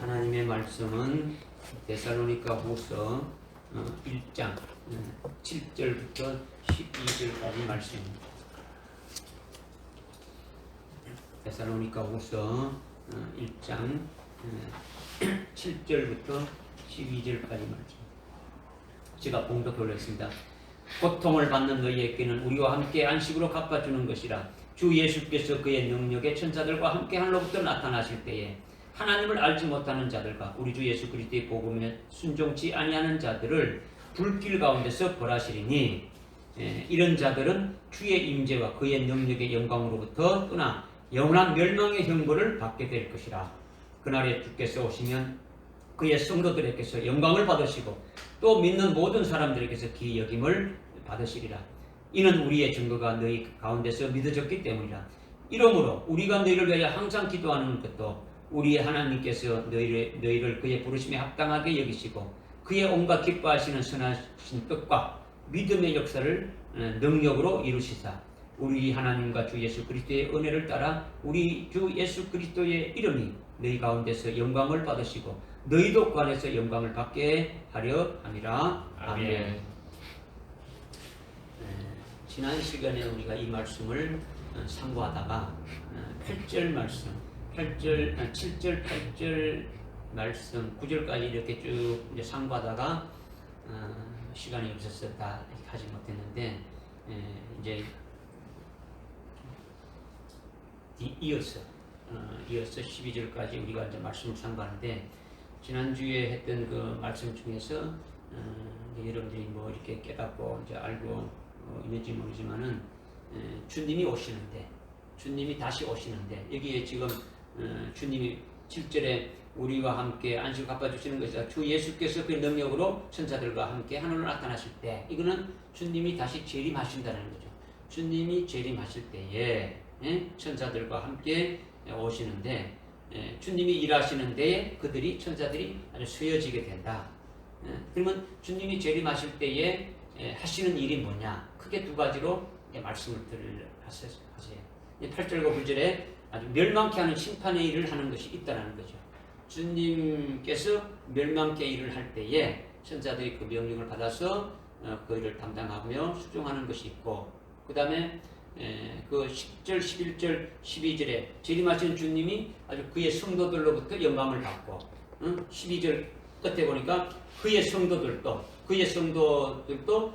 하나님의 말씀은 데살로니가 후서 1장 7절부터 12절까지 말씀입니다. 데살로니가 후서 1장 7절부터 12절까지 말씀. 제가 봉독 올렸습니다. 고통을 받는 너희에게는 우리와 함께 안식으로 갚아주는 것이라. 주 예수께서 그의 능력의 천사들과 함께 하늘로부터 나타나실 때에 하나님을 알지 못하는 자들과 우리 주 예수 그리스도의 복음에 순종치 아니하는 자들을 불길 가운데서 벌하시리니, 이런 자들은 주의 임재와 그의 능력의 영광으로부터 떠나 영원한 멸망의 형벌을 받게 될 것이라. 그날에 주께서 오시면 그의 성도들에게서 영광을 받으시고 또 믿는 모든 사람들에게서 기여김을 받으시리라. 이는 우리의 증거가 너희 가운데서 믿어졌기 때문이라. 이러므로 우리가 너희를 위하여 항상 기도하는 것도 우리의 하나님께서 너희를 그의 부르심에 합당하게 여기시고 그의 온갖 기뻐하시는 선하신 뜻과 믿음의 역사를 능력으로 이루시사 우리 하나님과 주 예수 그리스도의 은혜를 따라 우리 주 예수 그리스도의 이름이 너희 가운데서 영광을 받으시고 너희도 그 안에서 영광을 받게 하려 함이라. 아멘. 지난 시간에 우리가 이 말씀을 상고하다가 8절 말씀, 7절, 8절 말씀, 9절까지 이렇게 쭉 이제 상고하다가 시간이 없어서 다 하지 못했는데, 이제 이어서 12절까지 우리가 이제 말씀을 상고하는데, 지난주에 했던 그 말씀 중에서 여러분들이 뭐 이렇게 깨닫고 이제 알고 있는지 모르지만은 주님이 오시는데, 주님이 다시 오시는데, 여기에 지금 주님이 7절에 우리와 함께 안식을 갚아주시는 것이다. 주 예수께서 그 능력으로 천사들과 함께 하늘로 나타나실 때, 이거는 주님이 다시 재림하신다는 거죠. 주님이 재림하실 때에 천사들과 함께 오시는데, 주님이 일하시는 데에 그들이 천사들이 아주 쓰여지게 된다. 그러면 주님이 재림하실 때에 하시는 일이 뭐냐? 크게 두 가지로 말씀을 하세요. 8절과 9절에 아주 멸망케 하는 심판의 일을 하는 것이 있다는 거죠. 주님께서 멸망케 일을 할 때에 천사들이 그 명령을 받아서 그 일을 담당하며 수종하는 것이 있고, 그 다음에 그 10절, 11절, 12절에 재림하시는 주님이 아주 그의 성도들로부터 영광을 받고, 12절 끝에 보니까 그의 성도들도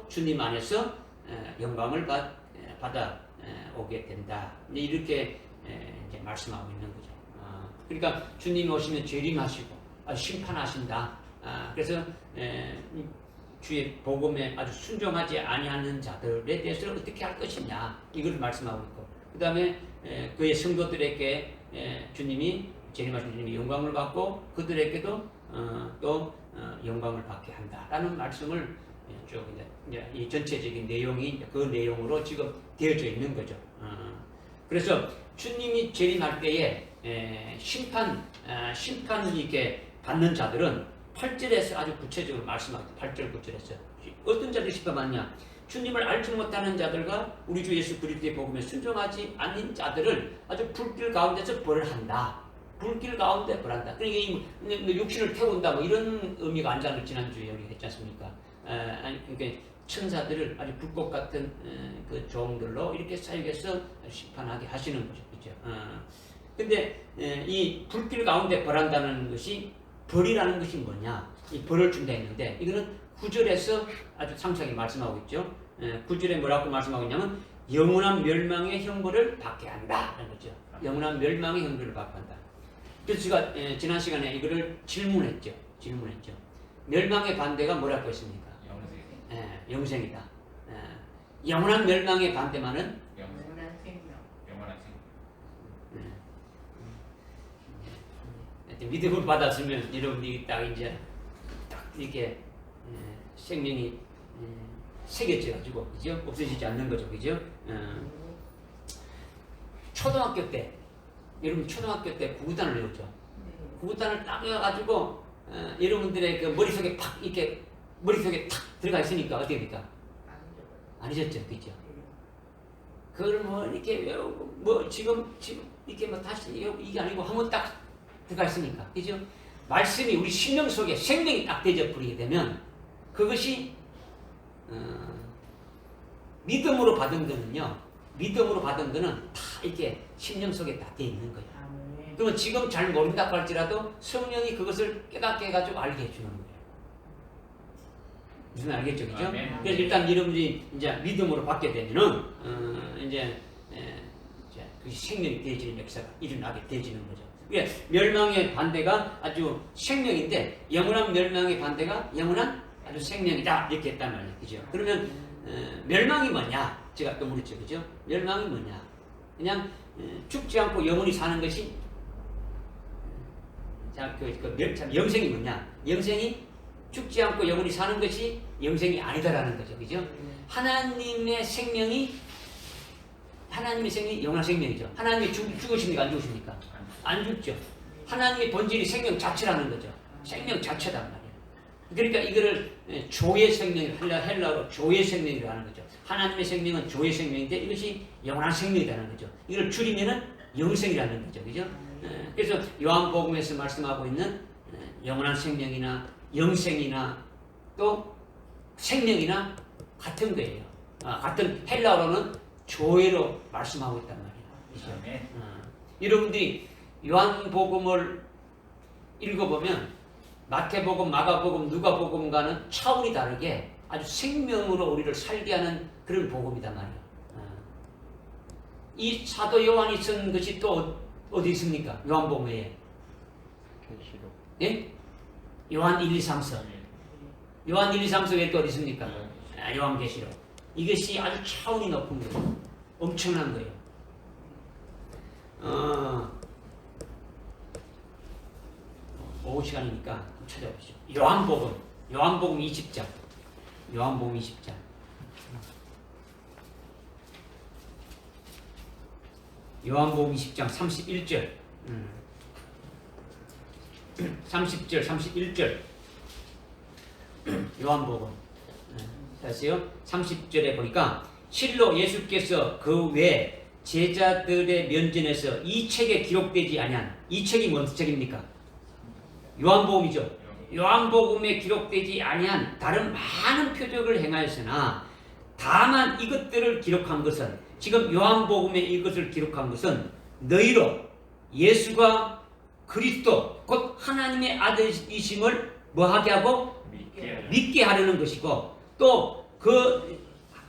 주님 안에서 영광을 받아 오게 된다. 이렇게 이제 말씀하고 있는 거죠. 그러니까 주님이 오시면 재림하시고 심판하신다. 그래서 주의 복음에 아주 순종하지 아니하는 자들에 대해서 어떻게 할 것이냐, 이걸 말씀하고 있고, 그 다음에 그의 성도들에게 주님이 재림하신 주님이 영광을 받고 그들에게도 또 영광을 받게 한다라는 말씀을 쭉 이제 이 전체적인 내용이 그 내용으로 지금 되어져 있는 거죠. 그래서 주님이 재림할 때에 심판이 이렇게 받는 자들은 8절에서 아주 구체적으로 말씀합니다. 8절 9절에서 어떤 자들이 심판받냐? 주님을 알지 못하는 자들과 우리 주 예수 그리스도의 복음에 순종하지 않는 자들을 아주 불길 가운데서 벌을 한다. 불길 가운데 벌한다. 그러니까 육신을 태운다, 뭐 이런 의미가 아니잖아요. 지난주에 여기 했지 않습니까? 그러니까 천사들을 아주 불꽃 같은 그 종들로 이렇게 사역해서 심판하게 하시는 거죠. 그죠? 근데 이 불길 가운데 벌한다는 것이, 벌이라는 것이 뭐냐? 이 벌을 준다 했는데, 이거는 9절에서 아주 상세하게 말씀하고 있죠. 9절에 뭐라고 말씀하고 있냐면 영원한 멸망의 형벌을 받게 한다는 거죠. 영원한 멸망의 형벌을 받게 한다. 그래서 제가 지난 시간에 이거를 질문했죠. 멸망의 반대가 뭐라고 했습니까? 영생이다. 영원한 멸망의 반대만은 영원한 생명. 믿음을 받았으면 여러분들이 딱 이제 딱 이렇게 생명이 새겨져가지고, 그죠? 없어지지 않는 거죠, 그죠? 초등학교 때, 여러분 초등학교 때 구구단을 외웠죠. 구구단을 딱 외워가지고 여러분들의 그 머릿속에 팍 이렇게 머릿속에 탁 들어가 있으니까 어떻게 됩니까? 안 잊었죠, 그죠? 그걸 뭐 이렇게 외우고 뭐 지금 이렇게 뭐 다시 이게 아니고 한번 딱 들어가 있으니까, 그죠? 말씀이 우리 심령 속에 생명이 딱 대접 부리게 되면 그것이 믿음으로 받은 거는요. 믿음으로 받은 거는 다 이렇게 심령 속에 다 돼 있는 거예요. 그러면 지금 잘 모른다고 할지라도 성령이 그것을 깨닫게 해가지고 알게 해주는 거예요. 무슨 말 알겠죠, 그죠? 그래서 일단 여러분들이 이제 믿음으로 받게 되면은 이제 그 생명이 되어지는 역사가 일어나게 되어지는 거죠. 그러니까 멸망의 반대가 아주 생명인데 영원한 멸망의 반대가 영원한 아주 생명이다 이렇게 했단 말이에요, 그죠? 그러면 멸망이 뭐냐? 제가 또 물었죠, 그죠? 멸망이 뭐냐? 그냥 죽지 않고 영원히 사는 것이 영생이 뭐냐? 영생이 죽지 않고 영원히 사는 것이 영생이 아니다라는 거죠, 그죠? 하나님의 생명이 영원한 생명이죠. 하나님이 죽으십니까? 안 죽으십니까? 안 죽죠. 하나님의 본질이 생명 자체라는 거죠. 생명 자체단 말이에요. 그러니까 이거를 조의 생명, 헬라어로 조의 생명이라고 하는 거죠. 하나님의 생명은 조의 생명인데 이것이 영원한 생명이라는 거죠. 이걸 줄이면은 영생이라는 거죠, 그죠? 그래서 요한복음에서 말씀하고 있는 영원한 생명이나 영생이나 또 생명이나 같은 거예요. 같은 헬라어로는 조회로 말씀하고 있단 말이에요. 여러분들이 요한복음을 읽어보면 마태복음, 마가복음, 누가복음과는 차원이 다르게 아주 생명으로 우리를 살게 하는 그런 복음이단 말이에요. 이 사도 요한이 쓴 것이 또 어디 있습니까? 요한복음 외에. 예? 요한 1, 2, 3서. 요한 1, 2, 3서 외에 또 어디 있습니까? 요한계시록. 이것이 아주 차원이 높은 거예요. 엄청난 거예요. 오후 시간이니까 찾아보시죠. 요한복음 20장. 요한복음 20장. 20장 31절. 30절, 31절. 요한복음. 다시요. 30절에 보니까 실로 예수께서 그 외 제자들의 면전에서 이 책에 기록되지 아니한 이 책이 뭔 책입니까? 요한복음이죠. 요한복음에 기록되지 아니한 다른 많은 표적을 행하였으나 다만 이것들을 기록한 것은 지금 요한복음에 이것을 기록한 것은 너희로 예수가 그리스도 곧 하나님의 아들이심을 뭐하게 하고 믿게 하려는 것이고 또 그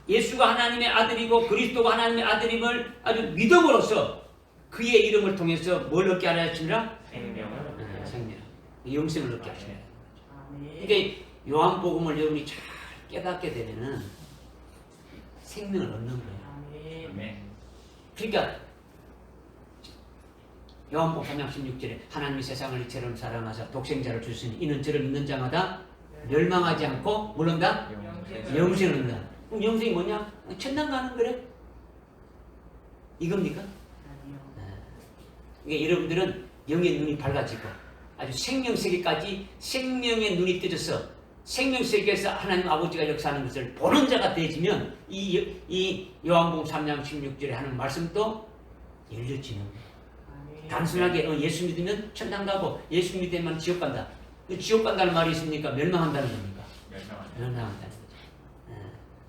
예수가 하나님의 아들이고 그리스도가 하나님의 아들임을 아주 믿음으로써 그의 이름을 통해서 뭘 얻게 하려 하시니라? 생명. 영생을 얻게 하시니라. 그러니까 요한복음을 여러분이 잘 깨닫게 되면은 생명을 얻는 거예요. 그러니까 요한복음 3장 16절에 하나님이 세상을 이처럼 사랑하사 독생자를 주시니 이는 저를 믿는 자마다 멸망하지 않고 물론다 영생을 얻는다. 그럼 영생이 뭐냐? 천당 가는 거래? 이겁니까? 그러니까 여러분들은 영의 눈이 밝아지고 아주 생명세계까지 생명의 눈이 뜨져서 생명세계에서 하나님 아버지가 역사하는 것을 보는 자가 되어지면 이 요한복음 3장 16절에 하는 말씀도 열려지는 거예요. 단순하게 예수 믿으면 천당 가고 예수 믿으면 지옥 간다. 지옥 간다는 말이 있습니까? 멸망한다는 겁니까? 멸망한다는 거죠.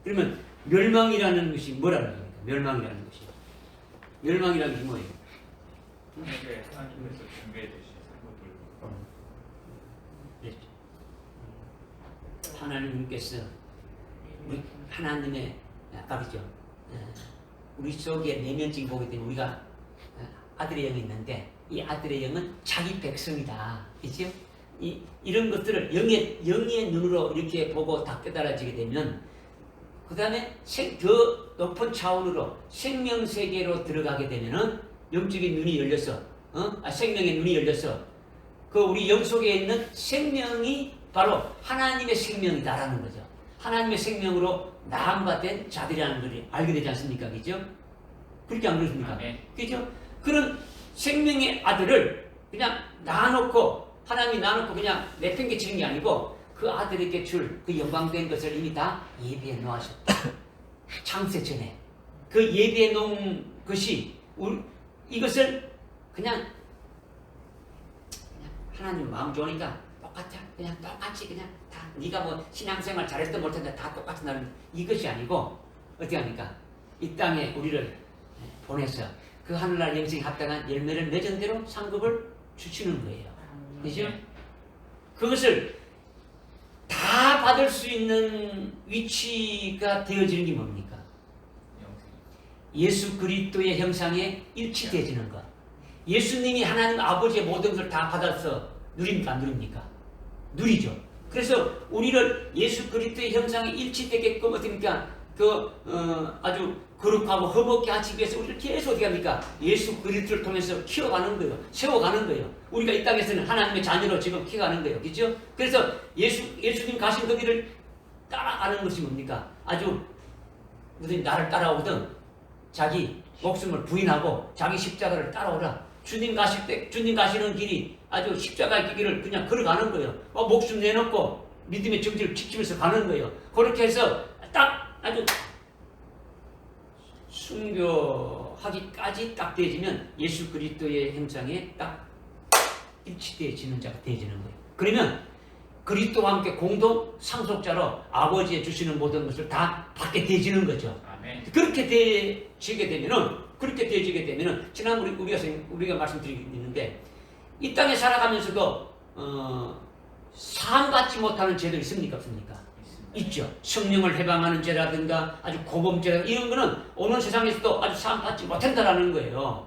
그러면 멸망이라는 것이 뭐라는 겁니까? 멸망이라는 것이. 멸망이라는 것이 뭐예요? 하나님께서 준비해 주신 그렇죠. 하나님께서 우리 하나님의 아버지죠. 우리 속에 내면적인 보게 되면 우리가 아들의 영이 있는데 이 아들의 영은 자기 백성이다. 그렇죠? 이런 것들을 영의 눈으로 이렇게 보고 다 깨달아지게 되면 그 다음에 더 높은 차원으로 생명세계로 들어가게 되면은 영적인 눈이 열려서 생명의 눈이 열려서 그 우리 영 속에 있는 생명이 바로 하나님의 생명이다라는 거죠. 하나님의 생명으로 나음과 된 자들이라는 걸 알게 되지 않습니까? 그죠? 그렇게 안 그렇습니까? 네. 그죠? 그런 생명의 아들을 그냥 놔놓고 하나님이 놔놓고 그냥 내팽개치는 게 아니고 그 아들에게 줄 그 영광된 것을 이미 다 예비해 놓으셨다. 창세 전에 그 예비해 놓은 것이 이것을 그냥 하나님 마음 좋으니까 똑같아. 그냥 똑같이 그냥 다 네가 뭐 신앙생활 잘했든 못했든 다 똑같은 나는 이것이 아니고 어떻게 합니까? 이 땅에 우리를 보내서 그 하늘날 영생에 합당한 열매를 맺은 대로 상급을 주시는 거예요. 그죠? 그것을 다 받을 수 있는 위치가 되어지는 게 뭡니까? 예수 그리스도의 형상에 일치되어지는 것. 예수님이 하나님 아버지의 모든 것을 다 받아서 누립니까? 안 누립니까? 누리죠. 그래서 우리를 예수 그리스도의 형상에 일치되게끔 어떻습니까? 아주 거룩하고 흠없게 하기 위해서 우리를 계속 어떻게 합니까? 예수 그리스도를 통해서 키워가는 거예요. 세워가는 거예요. 우리가 이 땅에서는 하나님의 자녀로 지금 키워가는 거예요. 그렇죠? 그래서 예수님 가신 그 길을 따라가는 것이 뭡니까? 아주 나를 따라오든 자기 목숨을 부인하고 자기 십자가를 따라오라. 주님 가시는 길이 아주 십자가의 길을 그냥 걸어가는 거예요. 목숨 내놓고 믿음의 정지를 지키면서 가는 거예요. 그렇게 해서 딱 아주 순교하기까지 딱 되어지면 예수 그리스도의 형상에 딱 일치되어지는 자가 되어지는 거예요. 그러면 그리스도와 함께 공동 상속자로 아버지의 주시는 모든 것을 다 받게 되어지는 거죠. 아멘. 그렇게 되어지게 되면은 지난 우리가 말씀드리는데 이 땅에 살아가면서도 사함받지 못하는 죄도 있습니까? 없습니까? 있죠. 성령을 해방하는 죄라든가 아주 고범죄라든가 이런 거는 오는 세상에서도 아주 사함받지 못한다라는 거예요.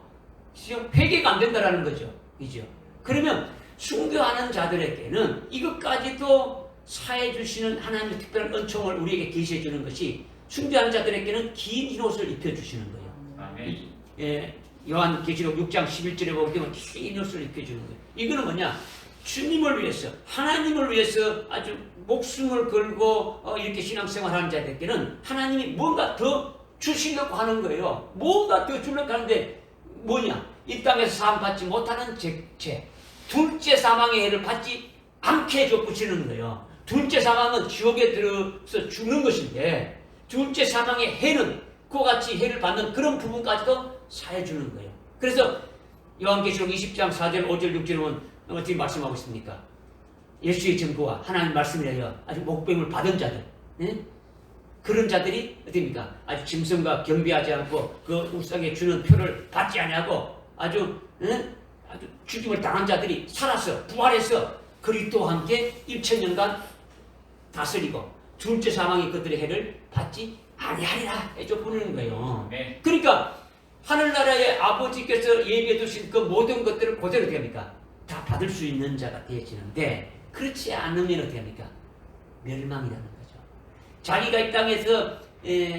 회개가 안 된다라는 거죠. 그죠? 그러면 순교하는 자들에게는 이것까지도 사해 주시는 하나님의 특별한 은총을 우리에게 계시해 주는 것이 순교하는 자들에게는 긴 흰옷을 입혀 주시는 거예요. 아멘. 요한계시록 6장 11절에 보게 되면 긴 흰옷을 입혀 주는 거예요. 이거는 뭐냐? 주님을 위해서, 하나님을 위해서 아주 목숨을 걸고 이렇게 신앙생활하는 자들에게는 하나님이 뭔가 더 주시려고 하는 거예요. 뭔가 더 주려고 하는데 뭐냐? 이 땅에서 사함받지 못하는 죄, 둘째 사망의 해를 받지 않게 해줘 붙이는 거예요. 둘째 사망은 지옥에 들어서 죽는 것인데 둘째 사망의 해는 그와 같이 해를 받는 그런 부분까지도 사해 주는 거예요. 그래서 요한계시록 20장 4절, 5절, 6절은 어떻게 말씀하고 있습니까? 예수의 증거와 하나님 말씀을 하여 아주 목배임을 받은 자들, 그런 자들이 어떻습니까? 아주 짐승과 경비하지 않고 그 우상에 주는 표를 받지 아니하고 아주 죽임을 당한 자들이 살아서 부활해서 그리스도와 함께 1000년간 다스리고 둘째 사망이 그들의 해를 받지 아니하리라 해줘 보내는 거예요. 네. 그러니까 하늘나라의 아버지께서 예비해 두신 그 모든 것들을 그대로 어떻게 합니까? 다 받을 수 있는 자가 되어지는데 그렇지 않으면 어떻게 합니까? 멸망이라는 거죠. 자기가 이 땅에서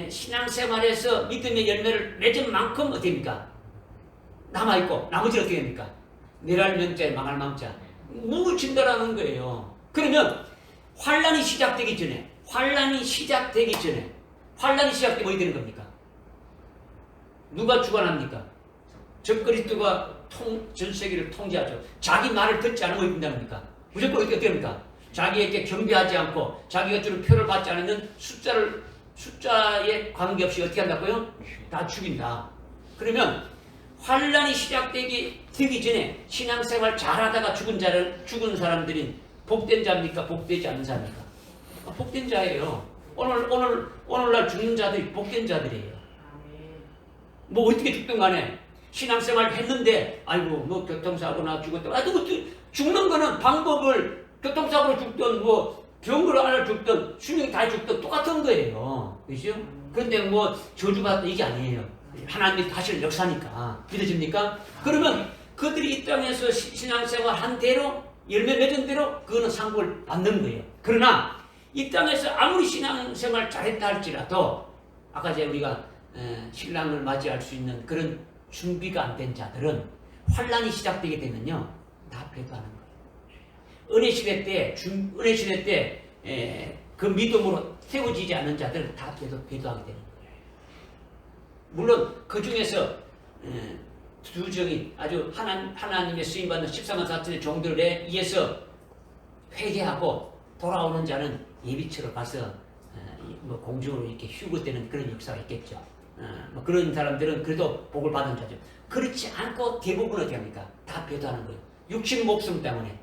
신앙생활에서 믿음의 열매를 맺은 만큼 어떻게 합니까? 남아있고 나머지는 어떻게 합니까? 내랄 명자 망할 망자 무진다라는 거예요. 그러면 환란이 시작되기 전에 환란이 시작되면 어떻게 되는 겁니까? 누가 주관합니까? 적그리스도가 전 세계를 통제하죠. 자기 말을 듣지 않으면 어떻게 된답니까? 무조건 어떻게 됩니까? 자기에게 경배하지 않고 자기가 주는 표를 받지 않으면 숫자에 관계없이 어떻게 한다고요? 다 죽인다. 그러면 환란이 시작되기 전에 신앙생활 잘하다가 죽은 사람들인 복된 자입니까? 복되지 않은 자입니까? 복된 자예요. 오늘날 죽는 자들이 복된 자들이에요. 뭐 어떻게 죽든 간에 신앙생활 했는데 아이고 뭐 교통사고나 죽었다. 죽는 거는 방법을 교통사고로 죽든 뭐 병으로 하나 죽든 수명이 다 죽든 똑같은 거예요. 그죠? 그런데 뭐 저주받다 이게 아니에요. 하나님이 하실 역사니까. 믿어집니까? 그러면 그들이 이 땅에서 신앙생활 한 대로 열매 맺은 대로 그거는 상급을 받는 거예요. 그러나 이 땅에서 아무리 신앙생활 잘했다 할지라도 아까 이제 우리가 신랑을 맞이할 수 있는 그런 준비가 안 된 자들은 환란이 시작되게 되면요 다 배도하는 거예요. 은혜 시대 때 그 믿음으로 세워지지 않는 자들은 다 배도하게 되는 거예요. 물론 그 중에서 두정이 아주 하나님의 쓰임받는 14만 4천의 종들에 의해서 회개하고 돌아오는 자는 예비처로 가서 뭐 공중으로 이렇게 휴거되는 그런 역사가 있겠죠. 뭐 그런 사람들은 그래도 복을 받은 자죠. 그렇지 않고 대부분 어떻게 합니까? 다 배도하는 거예요. 육신 목숨 때문에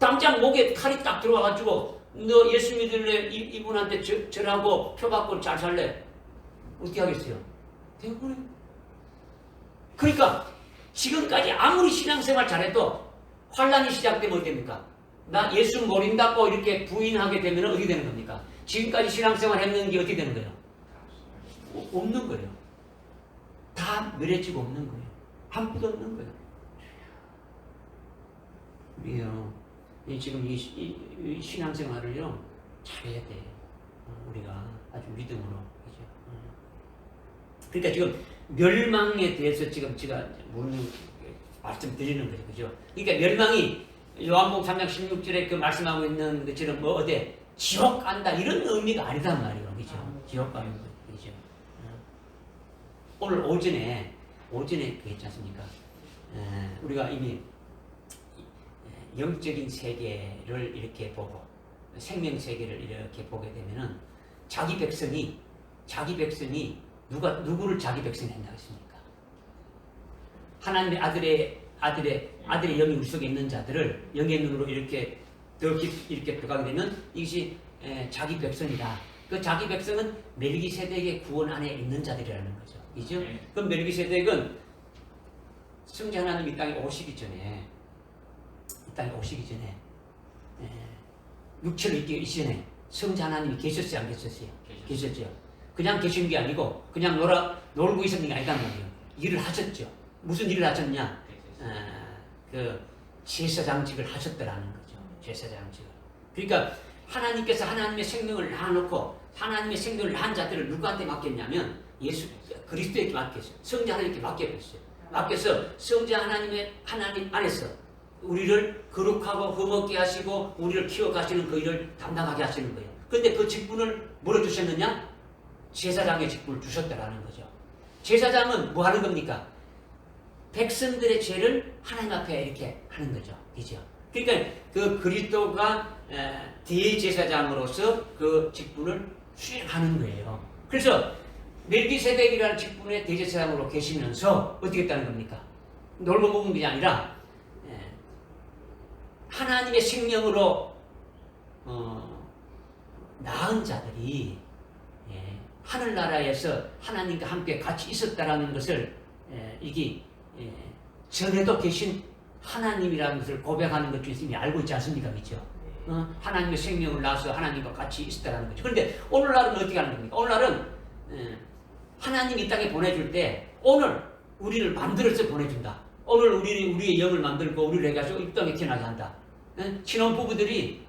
당장 목에 칼이 딱 들어와가지고 너 예수 믿을래? 이분한테 절하고 표 받고 잘 살래? 어떻게 하겠어요? 되어버려요. 그러니까 지금까지 아무리 신앙생활 잘해도 환란이 시작되면 어떻게 됩니까? 나 예수 모른다고 이렇게 부인하게 되면 어떻게 되는 겁니까? 지금까지 신앙생활 했는 게 어떻게 되는 거예요? 없는 거예요. 다 멸해지고 없는 거예요. 아무것도 없는 거예요. 우리요, 지금 이 신앙생활을요 잘해야 돼. 우리가 아주 믿음으로. 그죠? 그러니까 지금 멸망에 대해서 지금 제가 말씀드리는 거죠. 그죠? 그러니까 멸망이 요한복음 3장 16절에 그 말씀하고 있는 것처럼 뭐 어디 지옥 간다 이런 의미가 아니단 말이에요. 그죠? 지옥 가는 거. 그죠? 오늘 오전에 그 했지 않습니까? 우리가 이미 영적인 세계를 이렇게 보고 생명 세계를 이렇게 보게 되면은 자기 백성이 누구를 자기 백성이 한다고 했습니까? 하나님의 아들의 영이 우리 속에 있는 자들을 영의 눈으로 이렇게 더 깊이 이렇게 들어가게 되면 이것이 자기 백성이다. 그 자기 백성은 멜기세덱의 구원 안에 있는 자들이라는 거죠. 이죠? 그럼 멜기세덱은 성자 하나님 이 땅에 오시기 전에 육체로 있기 이전에 성자 하나님이 계셨어요? 안 계셨어요? 계셨죠. 그냥 계신 게 아니고 그냥 놀고 있었는 게 아니단 말이에요. 일을 하셨죠. 무슨 일을 하셨냐? 그 제사장직을 하셨더라는 거죠. 제사장직을. 그러니까 하나님께서 하나님의 생명을 낳아놓고 하나님의 생명을 낳은 자들을 누구한테 맡겼냐면 예수 그리스도에게 맡겼어요. 성자 하나님께 맡겨버렸어요. 맡겨서 성자 하나님 안에서 우리를 거룩하고 흠없게 하시고 우리를 키워가시는 그 일을 담당하게 하시는 거예요. 그런데 그 직분을 뭐로 주셨느냐? 제사장의 직분을 주셨다라는 거죠. 제사장은 뭐 하는 겁니까? 백성들의 죄를 하나님 앞에 이렇게 하는 거죠. 그죠? 그러니까 그 그리스도가 대제사장으로서 그 직분을 수행하는 거예요. 그래서 멜기세덱이라는 직분의 대제사장으로 계시면서 어떻게 했다는 겁니까? 놀고 먹은 게 아니라 하나님의 생명으로 낳은 자들이 하늘나라에서 하나님과 함께 같이 있었다라는 것을 이게 전에도 계신 하나님이라는 것을 고백하는 것 중에서 이미 알고 있지 않습니까? 그렇죠? 하나님의 생명을 낳아서 하나님과 같이 있었다라는 거죠. 그런데 오늘날은 어떻게 하는 겁니까? 오늘날은 하나님이 이 땅에 보내줄 때 오늘 우리를 만들어서 보내준다. 오늘 우리의 영을 만들고 우리를 해가지고 이 땅에 태어나게 한다. 신혼부부들이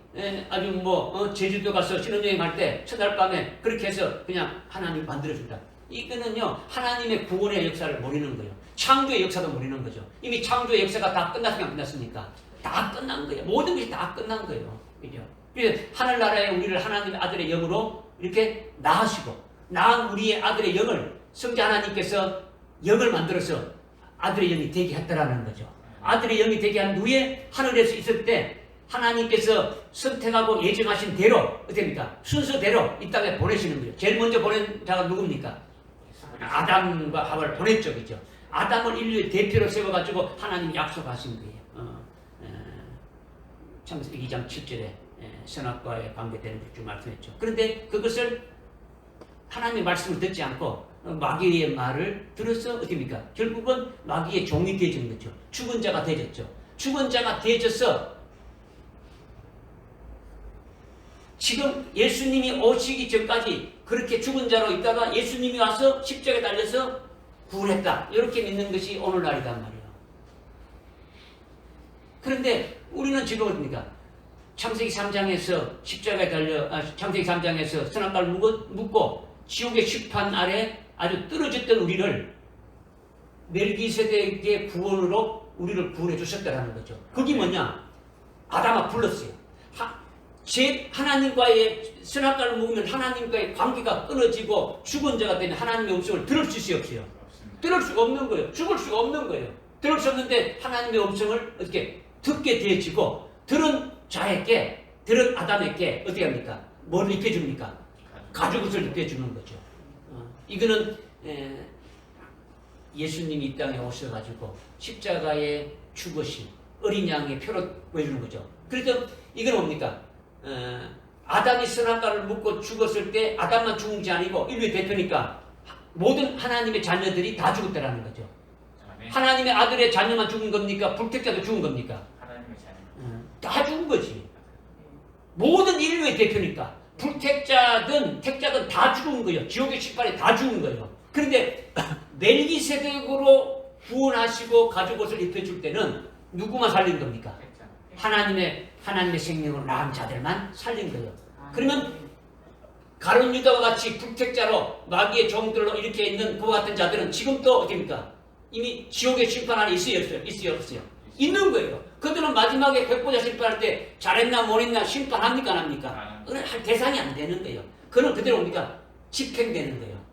아주 제주도 가서 신혼여행 갈 때 첫날 밤에 그렇게 해서 그냥 하나님 만들어준다. 이거는요 하나님의 구원의 역사를 모르는 거예요. 창조의 역사도 모르는 거죠. 이미 창조의 역사가 다 끝났으면 끝났습니까? 다 끝난 거예요. 모든 것이 다 끝난 거예요. 그죠? 그래서 하늘나라에 우리를 하나님의 아들의 영으로 이렇게 낳으시고 낳은 우리의 아들의 영을 성자 하나님께서 영을 만들어서 아들의 영이 되게 했다라는 거죠. 아들의 영이 되게 한 후에 하늘에서 있을 때 하나님께서 선택하고 예정하신 대로 어떻습니까? 순서대로 이 땅에 보내시는 거죠. 제일 먼저 보낸 자가 누굽니까? 아담과 하와를 보냈죠. 그죠? 아담을 인류의 대표로 세워가지고 하나님이 약속하신 거예요. 창세기 2장 7절에 선악과에 관계되는 것 좀 말씀했죠. 그런데 그것을 하나님의 말씀을 듣지 않고 마귀의 말을 들어서 어떻습니까? 결국은 마귀의 종이 되어지는 거죠. 죽은 자가 되어졌죠. 죽은 자가 되어져서 지금 예수님이 오시기 전까지 그렇게 죽은 자로 있다가 예수님이 와서 십자가에 달려서 구원했다. 이렇게 믿는 것이 오늘날이단 말이에요. 그런데 우리는 지금 어떻습니까? 창세기 3장에서 십자가에 창세기 3장에서 선악과를 묻고 지옥의 심판 아래 아주 떨어졌던 우리를 멜기세덱의 구원으로 우리를 구원해 주셨다는 거죠. 그게 뭐냐? 아담아 불렀어요. 하나님과의 선악과를 먹으면 하나님과의 관계가 끊어지고 죽은 자가 되면 하나님의 음성을 들을 수 없어요. 들을 수가 없는 거예요. 죽을 수가 없는 거예요. 들을 수 없는데 하나님의 음성을 어떻게 듣게 되어지고 들은 자에게 들은 아담에게 어떻게 합니까? 뭘 입혀줍니까? 가죽옷을 입혀주는 거죠. 이거는 예수님이 이 땅에 오셔가지고 십자가에 죽으신 어린 양의 표로 보여주는 거죠. 그래서 이건 뭡니까? 아담이 선악과를 먹고 죽었을 때 아담만 죽은 것이 아니고 인류의 대표니까 모든 하나님의 자녀들이 다 죽었다라는 거죠. 하나님의 아들의 자녀만 죽은 겁니까? 불택자도 죽은 겁니까? 하나님의 자녀. 다 죽은 거지. 모든 인류의 대표니까 불택자든 택자든 다 죽은 거예요. 지옥의 심판에 다 죽은 거예요. 그런데 멜기세덱으로 구원하시고 가죽 옷을 입혀줄 때는 누구만 살린 겁니까? 하나님의 생명을 낳은 자들만 살린 거예요. 그러면 가룟 유다와 같이 불택자로 마귀의 종들로 이렇게 있는 그와 같은 자들은 지금 또 어떻습니까? 이미 지옥의 심판 안에 있어요, 없어요? 있는 거예요. 그들은 마지막에 백보자 심판할 때 잘했나 못했나 심판합니까, 안 합니까? 그건 할 대상이 안 되는 거예요. 그는 그대로 뭡니까? 집행되는 거예요.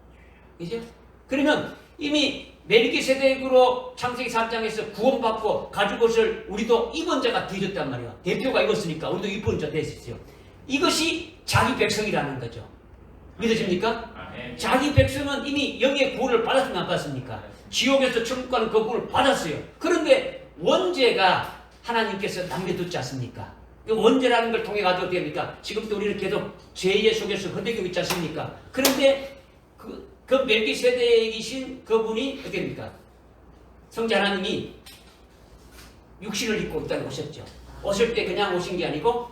그죠? 그러면 이미 멜기세덱으로 창세기 3장에서 구원받고 가죽 옷을 우리도 입은 자가 되어졌단 말이에요. 대표가 입었으니까 우리도 입은 자 됐었어요. 이것이 자기 백성이라는 거죠. 믿으십니까? 자기 백성은 이미 영의 구원을 받았습니까? 안 받았습니까? 지옥에서 천국 가는 그 구원을 받았어요. 그런데 원죄가 하나님께서 남겨뒀지 않습니까? 원죄라는 걸 통해 가지고 어떻게 됩니까? 지금도 우리는 계속 죄의 속에서 허덕이고 있지 않습니까? 그런데 그 멜기세덱이신 그분이 어떻게 됩니까? 성자 하나님이 육신을 입고 일단 오셨죠. 오실 때 그냥 오신 게 아니고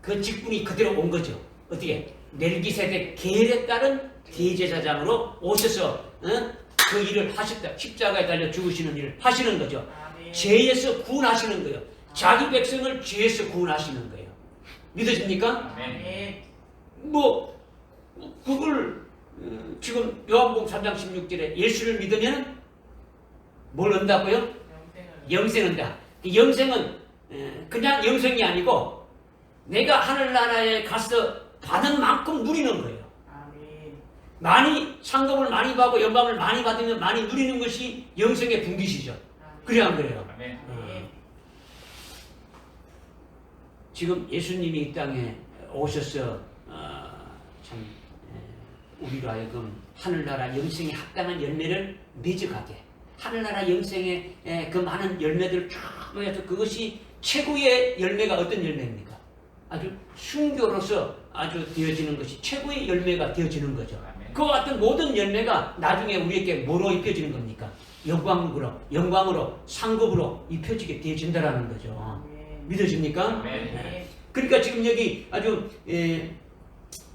그 직분이 그대로 온 거죠. 어떻게? 멜기세덱 계율에 따른 대제사장으로 오셔서 그 일을 하셨다. 십자가에 달려 죽으시는 일을 하시는 거죠. 죄에서 구원하시는 거예요. 자기 백성을 죄에서 구원하시는 거예요. 믿으십니까? 뭐 그걸 지금 요한복음 3장 16절에 예수를 믿으면 뭘 얻는다고요? 영생을 얻는다. 영생은 그냥 영생이 아니고 내가 하늘나라에 가서 받은 만큼 누리는 거예요. 많이 상급을 많이 받고 영광을 많이 받으면 많이 누리는 것이 영생의 분깃이죠. 그래 안 그래요? 지금 예수님이 이 땅에 오셔서 참 우리로 하여금 하늘나라 영생에 합당한 열매를 맺어가게 하늘나라 영생의 그 많은 열매들을 쫙 모여서 그것이 최고의 열매가 어떤 열매입니까? 아주 순교로서 아주 되어지는 것이 최고의 열매가 되어지는 거죠. 그와 같은 모든 열매가 나중에 우리에게 뭐로 입혀지는 겁니까? 영광으로 상급으로 입혀지게 되어진다라는 거죠. 믿으십니까? 네. 그러니까 지금 여기 아주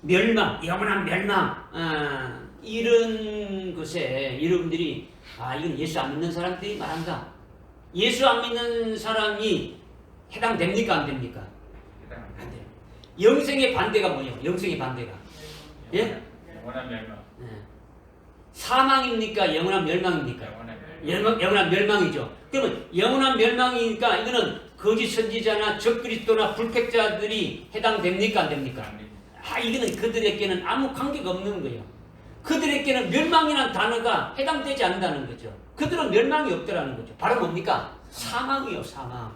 멸망, 영원한 멸망 이런 것에 여러분들이 이건 예수 안 믿는 사람들이 말한다. 예수 안 믿는 사람이 해당됩니까? 안 됩니까? 안 돼요. 영생의 반대가 뭐예요? 영생의 반대가 예? 영원한 멸망. 사망입니까? 영원한 멸망입니까? 영원한 멸망이죠. 그러면 영원한 멸망이니까 이거는 거짓 선지자나 적그리스도나 불택자들이 해당됩니까? 안 됩니까? 이거는 그들에게는 아무 관계가 없는 거예요. 그들에게는 멸망이라는 단어가 해당되지 않는다는 거죠. 그들은 멸망이 없더라는 거죠. 바로 뭡니까? 사망이요, 사망.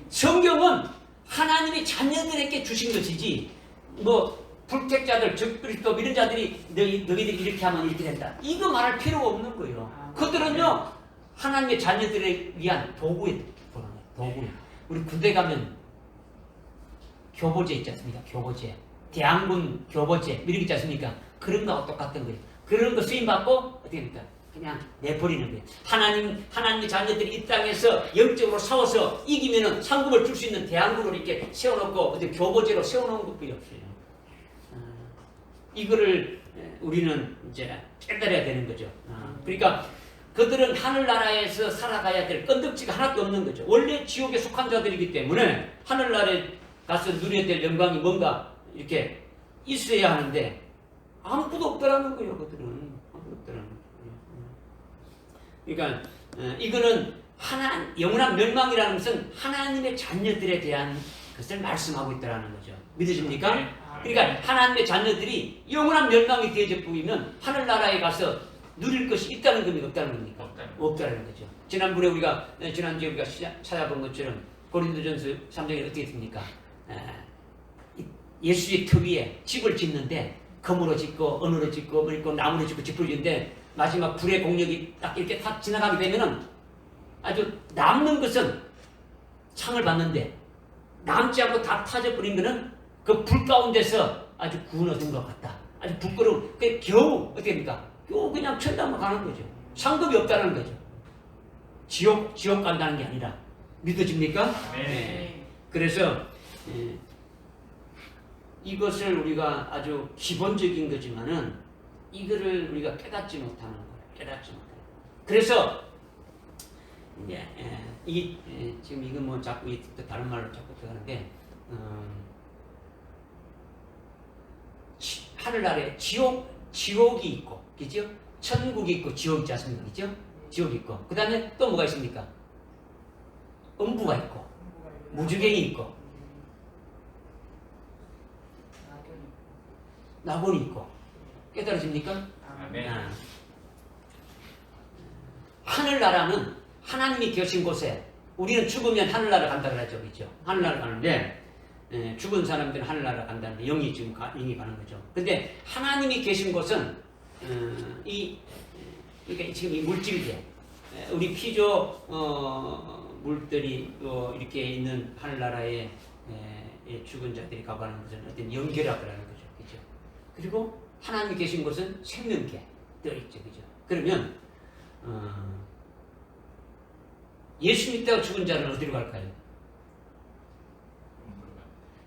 성경은 하나님의 자녀들에게 주신 것이지 뭐 불택자들, 적그리스도 이런 자들이 너희들이 이렇게 하면 이렇게 된다. 이거 말할 필요가 없는 거예요. 그들은요 하나님의 자녀들에 위한 도구에 보는 거예요. 도구. 우리 군대 가면 교보제 있지 않습니까? 교보제. 대항군 교보제 이런 게 있지 않습니까? 그런 거하고 똑같은 거예요. 그런 거 쓰임받고 어떻게 됩니까? 그냥 내버리는 거예요. 하나님의 자녀들이 이 땅에서 영적으로 싸워서 이기면은 상급을 줄 수 있는 대항군을 이렇게 세워놓고 어디 교보제로 세워놓은 것뿐이 없어요. 이거를 우리는 이제 깨달아야 되는 거죠. 그러니까 그들은 하늘나라에서 살아가야 될 건덕지가 하나도 없는 거죠. 원래 지옥에 속한 자들이기 때문에 하늘나라에 가서 누려야 될 영광이 뭔가 이렇게 있어야 하는데 아무것도 없다라는 거예요. 그들은 아무것도 없다라는 거예요. 그러니까 이거는 영원한 멸망이라는 것은 하나님의 자녀들에 대한 것을 말씀하고 있다라는 거죠. 믿으십니까? 그러니까 하나님의 자녀들이 영원한 멸망이 되어져 보이면 하늘나라에 가서 누릴 것이 있다는 겁니까? 없다는 겁니까? 없다는 거죠. 지난주에 우리가 찾아본 것처럼 고린도전서 3장에 어떻게 됩니까? 예수의 터 위에 집을 짓는데 금으로 짓고 은으로 짓고 나무로 짓고 집을 짓는데 마지막 불의 공력이 딱 이렇게 탁 지나가게 되면은 아주 남는 것은 상을 받는데 남지 않고 다 타져버린 거는 그 불 가운데서 아주 구원 얻은 것 같다. 아주 부끄러운, 그 겨우 어떻게 됩니까? 겨우 그냥 천당만 가는 거죠. 상급이 없다는 거죠. 지옥 간다는 게 아니라. 믿어집니까? 네. 그래서 이것을 우리가 아주 기본적인 거지만은 이거를 우리가 깨닫지 못하는 거예요. 깨닫지 못하는 거예요. 그래서 이제 지금 이거 뭐 자꾸 다른 말로 자꾸 들어가는데 하늘 아래 지옥이 있고, 그죠? 천국이 있고 지옥이 있지 않습니까? 그죠? 지옥이 있고. 그 다음에 또 뭐가 있습니까? 음부가 있고, 무주갱이 있고, 낙원이 있고. 깨달아집니까? 네. 하늘나라는 하나님이 계신 곳에 우리는 죽으면 하늘나라 간다 그랬죠, 그렇죠? 하늘나라 가는데 죽은 사람들은 하늘나라 간다는데 영이 지금 영이 가는 거죠. 근데 하나님이 계신 곳은 그러니까 지금 이 물질계 우리 피조 물들이 이렇게 있는 하늘나라에 죽은 자들이 가보는 것은 어떤 연결하라는 거죠, 그렇죠? 그리고 하나님이 계신 곳은 생명계 되어 있죠, 그렇죠? 그러면 예수 믿다가 죽은 자는 어디로 갈까요?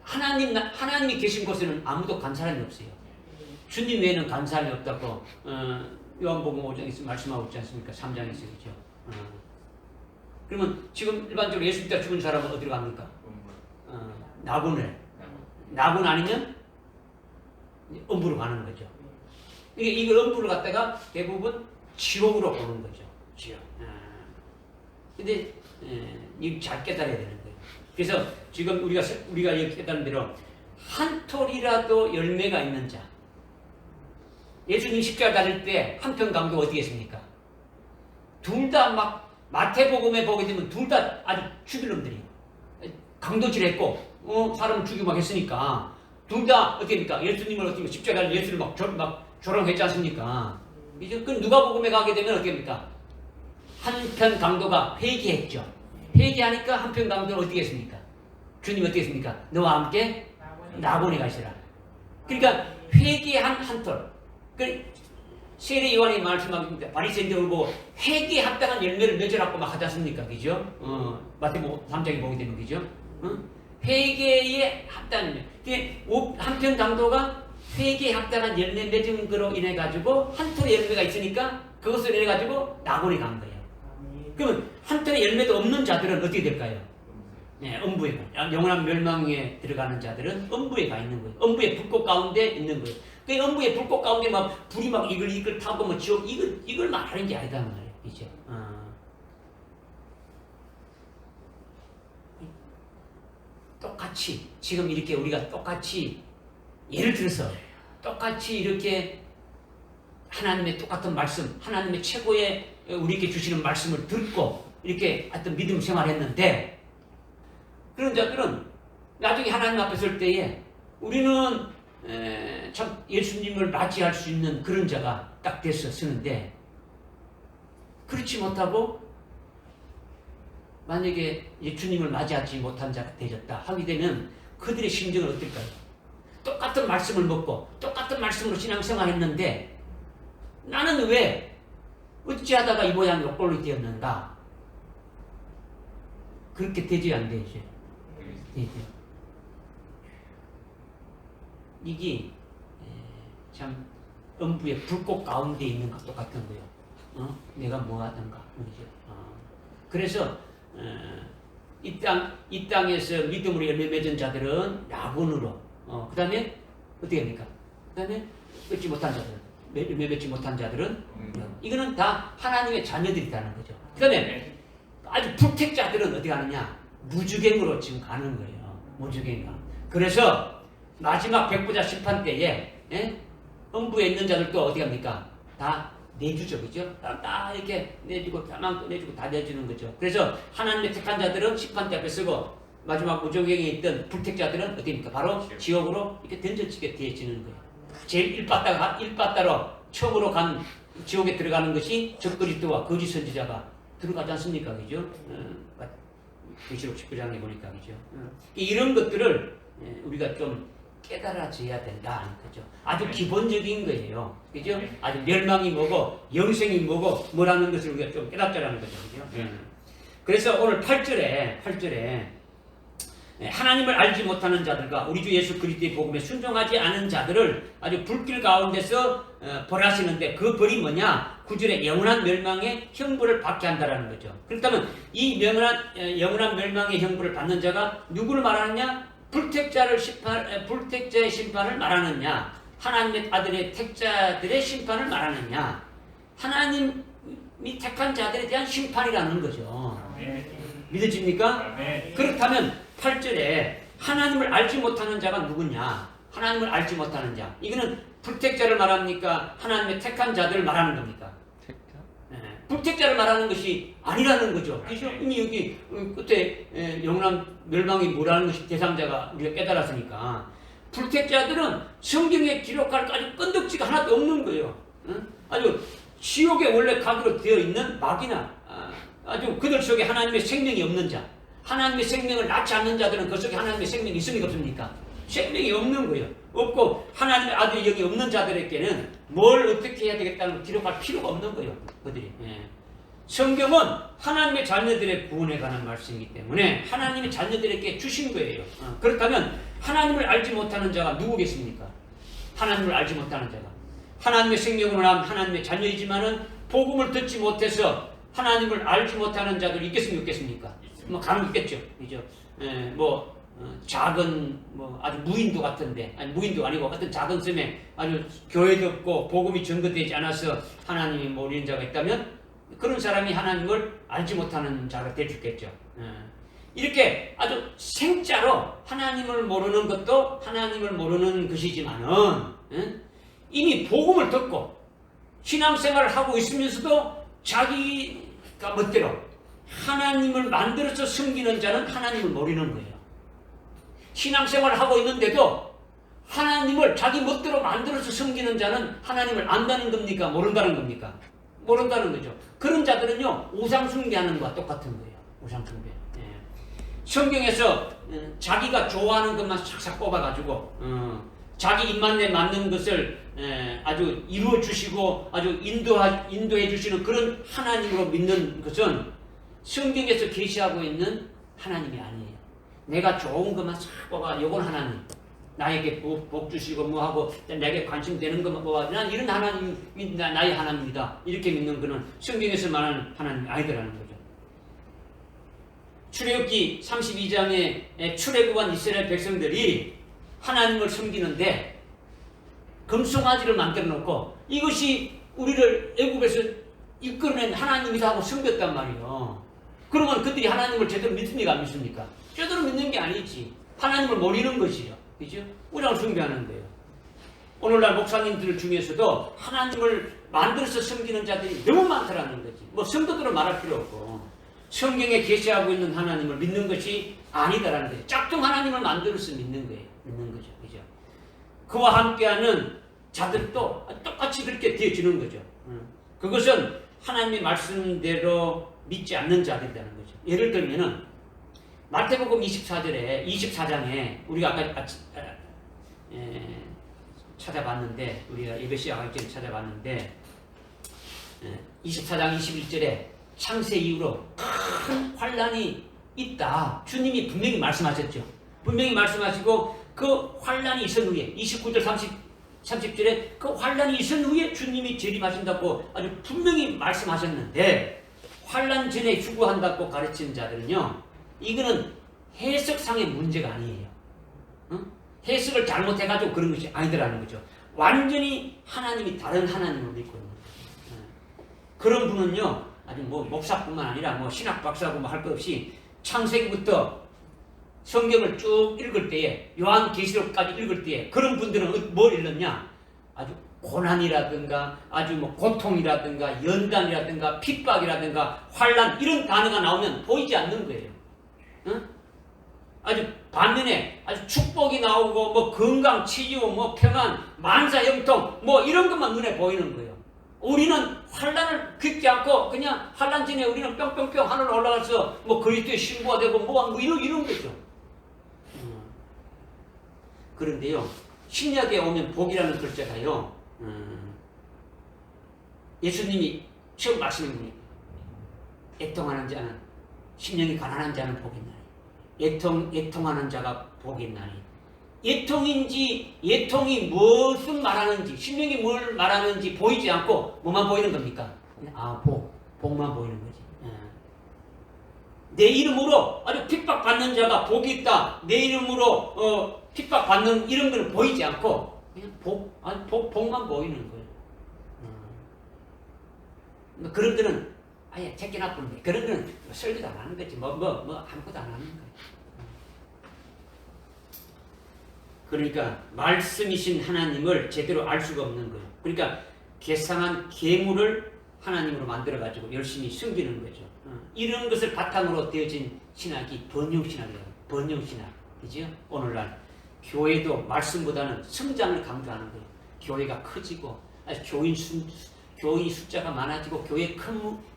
하나님이 계신 곳에는 아무도 간 사람이 없어요. 주님 외에는 간 사람이 없다고 요한복음 5장에서 말씀하고 있지 않습니까? 3장에서 그죠? 그러면 지금 일반적으로 예수 믿다가 죽은 사람은 어디로 갑니까? 낙원 아니면 음부로 가는 거죠. 이걸 음부를 갖다가 대부분 지옥으로 보는 거죠. 지옥. 근데 이거 잘 깨달아야 되는 거예요. 그래서 지금 우리가 여기 깨달은 대로 한 톨이라도 열매가 있는 자. 예수님 십자가 달릴 때 한편 강도가 어떻게 했습니까? 둘 다 막 마태복음에 보게 되면 둘 다 아주 죽일 놈들이에요. 강도질했고 사람을 죽이고 막 했으니까 둘 다 어떻게 합니까? 예수님을 어떻게 십자가 달린 예수를 막 조롱했지 않습니까? 이제 그 누가복음에 가게 되면 어떻게 합니까? 한편 강도가 회개했죠. 회개하니까 한편 강도는 어떻게 했습니까? 주님 어떻게 했습니까? 너와 함께 낙원에 가시라. 그러니까 회개한 한 톨. 세례 요한이 말씀하는데 바리새인들 보고 회개에 합당한 열매를 맺으라고 막 하지 않습니까? 그죠? 마태복음 3장에 보게 되면 그죠? 회개에 합당한 열매. 한편 강도가 회개에 합당한 열매 맺은 거로 인해 가지고 한 톨의 열매가 있으니까 그것을 인해 가지고 낙원에 간 거예요. 그러면 한 톨의 열매도 없는 자들은 어떻게 될까요? 네, 음부에 가요. 영원한 멸망에 들어가는 자들은 음부에 가 있는 거예요. 음부의 불꽃 가운데 있는 거예요. 그 음부의 불꽃 가운데 막 불이 막 이걸 타고 뭐 지옥 이걸 말하는 게 아니다 말이에요. 이제. 똑같이 지금 이렇게 우리가 똑같이 예를 들어서 똑같이 이렇게 하나님의 똑같은 말씀, 하나님의 최고의 우리에게 주시는 말씀을 듣고 이렇게 어떤 믿음 생활했는데 그런 자들은 나중에 하나님 앞에 설 때에 우리는 참 예수님을 맞이할 수 있는 그런 자가 딱 돼서 쓰는데 그렇지 못하고 만약에 예수님을 맞이하지 못한 자가 되졌다 하게 되면 그들의 심정은 어떨까요? 똑같은 말씀을 먹고 똑같은 말씀으로 신앙생활 했는데 나는 왜 어찌하다가 이 모양으로 꼴로 되었는가? 그렇게 되지 안 되죠? 되죠. 이게 참 음부의 불꽃 가운데 있는 것 똑같은 거예요. 내가 뭐 하던가. 그래서 이 땅에서 믿음으로 열매 맺은 자들은 낙원으로 그 다음에 어떻게 합니까? 그 다음에 맺지 못한 자들은 열매 맺지 못한 자들은 이거는 다 하나님의 자녀들이라는 거죠. 그 다음에 아주 불택자들은 어떻게 하느냐? 무주갱으로 지금 가는 거예요. 무주갱. 그래서 마지막 백부자 심판 때에 음부에 있는 자들도 어떻게 합니까? 다 내주죠, 그죠? 다 이렇게 내주고 다만 내주고 다 내주는 거죠. 그래서 하나님의 택한 자들은 심판대 앞에 서고 마지막 무주갱에 있던 불택자들은 어떻게 합니까? 바로 지옥으로 이렇게 던져지게 되어지는 거예요. 제일 1바다로 처음으로 간 지옥에 들어가는 것이 적그리스도와 거짓 선지자가 들어가지 않습니까? 그죠? 계시록 19장에 보니까 그죠. 이런 것들을 우리가 좀 깨달아져야 된다, 그죠. 아주 기본적인 거예요, 그죠. 아주 멸망이 뭐고 영생이 뭐고 뭐라는 것을 우리가 좀 깨닫자라는 거죠, 그죠. 그래서 오늘 8절에 하나님을 알지 못하는 자들과 우리 주 예수 그리스도의 복음에 순종하지 않은 자들을 아주 불길 가운데서 벌하시는데 그 벌이 뭐냐? 9절에 영원한 멸망의 형벌을 받게 한다라는 거죠. 그렇다면 이 영원한 멸망의 형벌을 받는 자가 누구를 말하느냐? 불택자의 심판을 말하느냐? 하나님의 아들의 택자들의 심판을 말하느냐? 하나님이 택한 자들에 대한 심판이라는 거죠. 믿어집니까? 그렇다면 8절에 하나님을 알지 못하는 자가 누구냐? 하나님을 알지 못하는 자. 이거는 불택자를 말합니까? 하나님의 택한 자들을 말하는 겁니까? 불택자를 말하는 것이 아니라는 거죠. 그죠? 이미 여기 끝에 영원한 멸망이 뭐라는 것이 대상자가 우리가 깨달았으니까 불택자들은 성경에 기록할 아주 끈덕지가 하나도 없는 거예요. 아주 지옥에 원래 가기로 되어 있는 막이나 아주 그들 속에 하나님의 생명이 없는 자, 하나님의 생명을 낳지 않는 자들은 그 속에 하나님의 생명이 있습니까 없습니까? 생명이 없는 거예요. 없고 하나님의 아들이 여기 없는 자들에게는 뭘 어떻게 해야 되겠다는 걸 기록할 필요가 없는 거예요. 그들이. 성경은 하나님의 자녀들의 구원에 관한 말씀이기 때문에 하나님의 자녀들에게 주신 거예요. 그렇다면 하나님을 알지 못하는 자가 누구겠습니까? 하나님을 알지 못하는 자가. 하나님의 생명으로 난 하나님의 자녀이지만은 복음을 듣지 못해서 하나님을 알지 못하는 자들 있겠습니까? 없겠습니까? 뭐 간혹 있겠죠. 그죠? 작은 아주 무인도 같은데, 아니 무인도 아니고 어떤 작은 섬에 아주 교회도 없고 복음이 전거되지 않아서 하나님이 모르는 자가 있다면 그런 사람이 하나님을 알지 못하는 자가 될 수 있겠죠. 이렇게 아주 생짜로 하나님을 모르는 것도 하나님을 모르는 것이지만은 이미 복음을 듣고 신앙생활을 하고 있으면서도 자기가 멋대로 하나님을 만들어서 섬기는 자는 하나님을 모르는 거예요. 신앙생활을 하고 있는데도 하나님을 자기 멋대로 만들어서 섬기는 자는 하나님을 안다는 겁니까? 모른다는 겁니까? 모른다는 거죠. 그런 자들은요, 우상숭배하는 것과 똑같은 거예요. 우상숭배. 성경에서 자기가 좋아하는 것만 싹싹 뽑아가지고 자기 입맛에 맞는 것을 아주 이루어 주시고 아주 인도해 주시는 그런 하나님으로 믿는 것은 성경에서 계시하고 있는 하나님이 아니에요. 내가 좋은 것만 싹 뽑아, 요건 하나님. 나에게 복 주시고 뭐하고 내게 관심되는 것만 뽑아. 난 이런 하나님이 나의 하나님이다. 이렇게 믿는 것은 성경에서 말하는 하나님이 아니더라는 거죠. 출애굽기 32장에 출애굽한 이스라엘 백성들이 하나님을 섬기는데 금송아지를 만들어 놓고 이것이 우리를 애굽에서 이끌어낸 하나님이다 하고 섬겼단 말이에요. 그러면 그들이 하나님을 제대로 믿습니까? 안 믿습니까? 제대로 믿는 게 아니지. 하나님을 모르는 것이죠. 그죠? 우리랑 숭배하는 거예요. 오늘날 목사님들 중에서도 하나님을 만들어서 섬기는 자들이 너무 많다라는 거지. 뭐 성도들은 말할 필요 없고 성경에 계시하고 있는 하나님을 믿는 것이 아니다라는 거예요. 짝퉁 하나님을 만들어서 믿는 거예요. 믿는 거죠. 그죠? 그와 함께하는 자들도 똑같이 그렇게 되어지는 거죠. 그것은 하나님의 말씀대로 믿지 않는 자들이라는 거죠. 예를 들면은 마태복음 24장에 우리가 아까 찾아봤는데 우리가 예배 시작하기 전에 찾아봤는데 24장 21절에 창세 이후로 큰 환란이 있다. 주님이 분명히 말씀하셨죠. 분명히 말씀하시고 그 환란이 있은 후에 29절 30절에 그 환란이 있은 후에 주님이 재림하신다고 아주 분명히 말씀하셨는데 환란 전에 휴거한다고 가르치는 자들은요, 이거는 해석상의 문제가 아니에요. 해석을 잘못해가지고 그런 것이 아니더라는 거죠. 완전히 하나님이 다른 하나님을 믿고 있는 거예요. 그런 분은요, 아주 뭐 목사뿐만 아니라 뭐 신학 박사고 뭐 할 것 없이 창세기부터 성경을 쭉 읽을 때에 요한계시록까지 읽을 때에 그런 분들은 뭘 읽느냐? 아주 고난이라든가 아주 뭐 고통이라든가 연단이라든가 핍박이라든가 환란 이런 단어가 나오면 보이지 않는 거예요. 아주 반면에 아주 축복이 나오고 뭐 건강, 치유, 뭐 평안, 만사 형통 뭐 이런 것만 눈에 보이는 거예요. 우리는 환란을 겪지 않고 그냥 환란 전에 우리는 뿅뿅뿅 하늘로 올라가서 뭐 그리스도의 신부가 되고 뭐 이런 거죠. 그런데요, 신약에 오면 복이라는 글자가요, 예수님이 처음 말씀해 보니 애통하는 자는, 심령이 가난한 자는 복이 있나니, 애통하는 자가 복이 있나니. 애통이 무엇을 말하는지, 심령이 뭘 말하는지 보이지 않고 뭐만 보이는 겁니까? 복만 보이는 거지. 내 이름으로 아주 핍박받는 자가 복이 있다. 내 이름으로 핍박받는 이런 걸 보이지 않고 그냥 복만 보이는 거예요. 그런 거는 아예 제끼 나쁜데, 그런 거는 설교도 안 하는 거지. 아무것도 안 하는 거예요. 그러니까 말씀이신 하나님을 제대로 알 수가 없는 거예요. 그러니까 괴상한 계물을 하나님으로 만들어가지고 열심히 숨기는 거죠. 이런 것을 바탕으로 되어진 신학이 번영신학이에요. 번영신학. 그죠? 오늘날 교회도 말씀보다는 성장을 강조하는 거예요. 교회가 커지고 교인 숫자가 많아지고 교회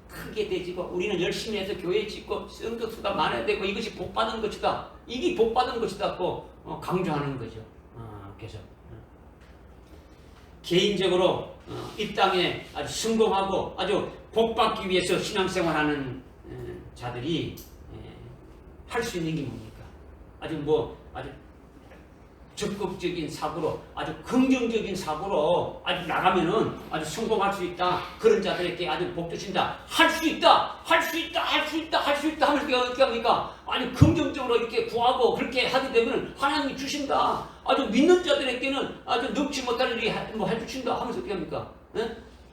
크게 되지고 우리는 열심히 해서 교회 짓고 성도수가 많아야 되고 이것이 복받은 것이다. 이게 복받은 것이다고 강조하는 거죠. 그래서 개인적으로 이 땅에 아주 성공하고 아주 복받기 위해서 신앙생활하는 자들이 할 수 있는 게 뭡니까? 아주 적극적인 사고로, 아주 긍정적인 사고로 아주 나가면은 아주 성공할 수 있다. 그런 자들에게 아주 복 주신다. 할 수 있다 하면 어떻게 합니까? 아주 긍정적으로 이렇게 구하고 그렇게 하게 되면 하나님이 주신다. 아주 믿는 자들에게는 아주 넣지 못할 일이 해주신다 하면서 어떻게 합니까?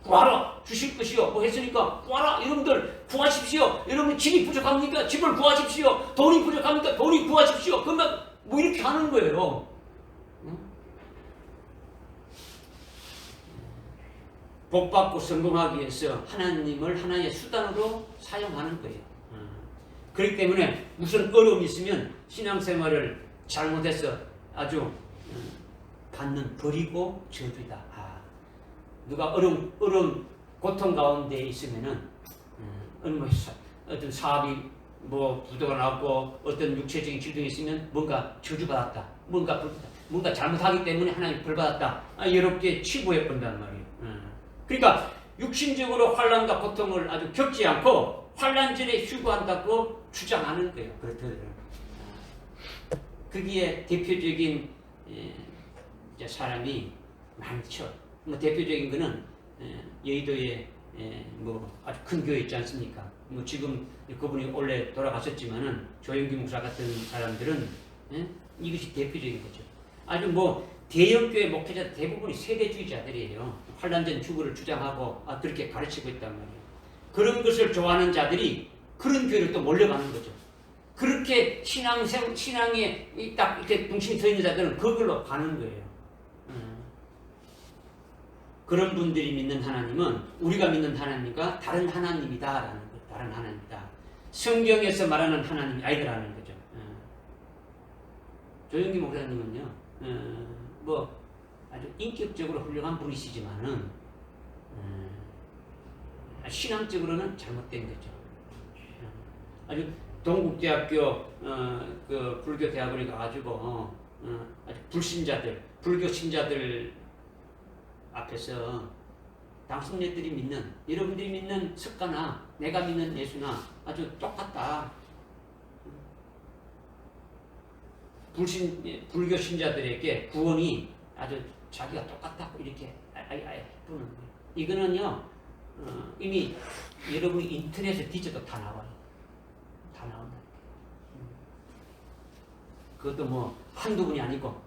구하라 주실 것이요. 했으니까 구하라. 여러분들 구하십시오. 여러분 집이 부족합니까? 집을 구하십시오. 돈이 부족합니까? 돈이 구하십시오. 그러면 이렇게 하는 거예요. 복받고 성공하기 위해서 하나님을 하나의 수단으로 사용하는 거예요. 그렇기 때문에 무슨 어려움이 있으면 신앙생활을 잘못해서 아주 받는 벌이고 저주다. 누가 어려운 고통 가운데 있으면은 어떤 사업이 부도가 나고 어떤 육체적인 질병이 있으면 뭔가 저주받았다. 뭔가 잘못하기 때문에 하나님 벌받았다. 이렇게 치부해 본단 말이에요. 그러니까 육신적으로 환난과 고통을 아주 겪지 않고 환난 전에 휴거한다고 주장하는 거예요. 그렇더라고요. 거기에 대표적인 사람이 많죠. 대표적인 거는 여의도에 아주 큰 교회 있지 않습니까? 지금 그분이 원래 돌아가셨지만은 조영기 목사 같은 사람들은 이것이 대표적인 거죠. 아주 대형교회 목회자 대부분이 세대주의자들이에요. 환란전 휴거를 주장하고 그렇게 가르치고 있단 말이에요. 그런 것을 좋아하는 자들이 그런 교회를 또 몰려가는 거죠. 그렇게 신앙에 딱 이렇게 중심이 서 있는 자들은 그걸로 가는 거예요. 그런 분들이 믿는 하나님은 우리가 믿는 하나님과 다른 하나님이다라는 거예요. 다른 하나님이다. 성경에서 말하는 하나님이 아니더라는 거죠. 조영기 목사님은요, 아주 인격적으로 훌륭한 분이시지만은 신앙적으로는 잘못된 거죠. 아주 동국대학교 그 불교 대학원에 가가지고 아주 불교 신자들 앞에서 당신네들이 믿는, 여러분들이 믿는 석가나 내가 믿는 예수나 아주 똑같다. 불교 신자들에게 구원이 아주 자기가 똑같다고 이렇게 부는 거예요. 이거는요, 이미 여러분이 인터넷에 뒤져도 다 나와요. 다 나온다. 그것도 한두 분이 아니고,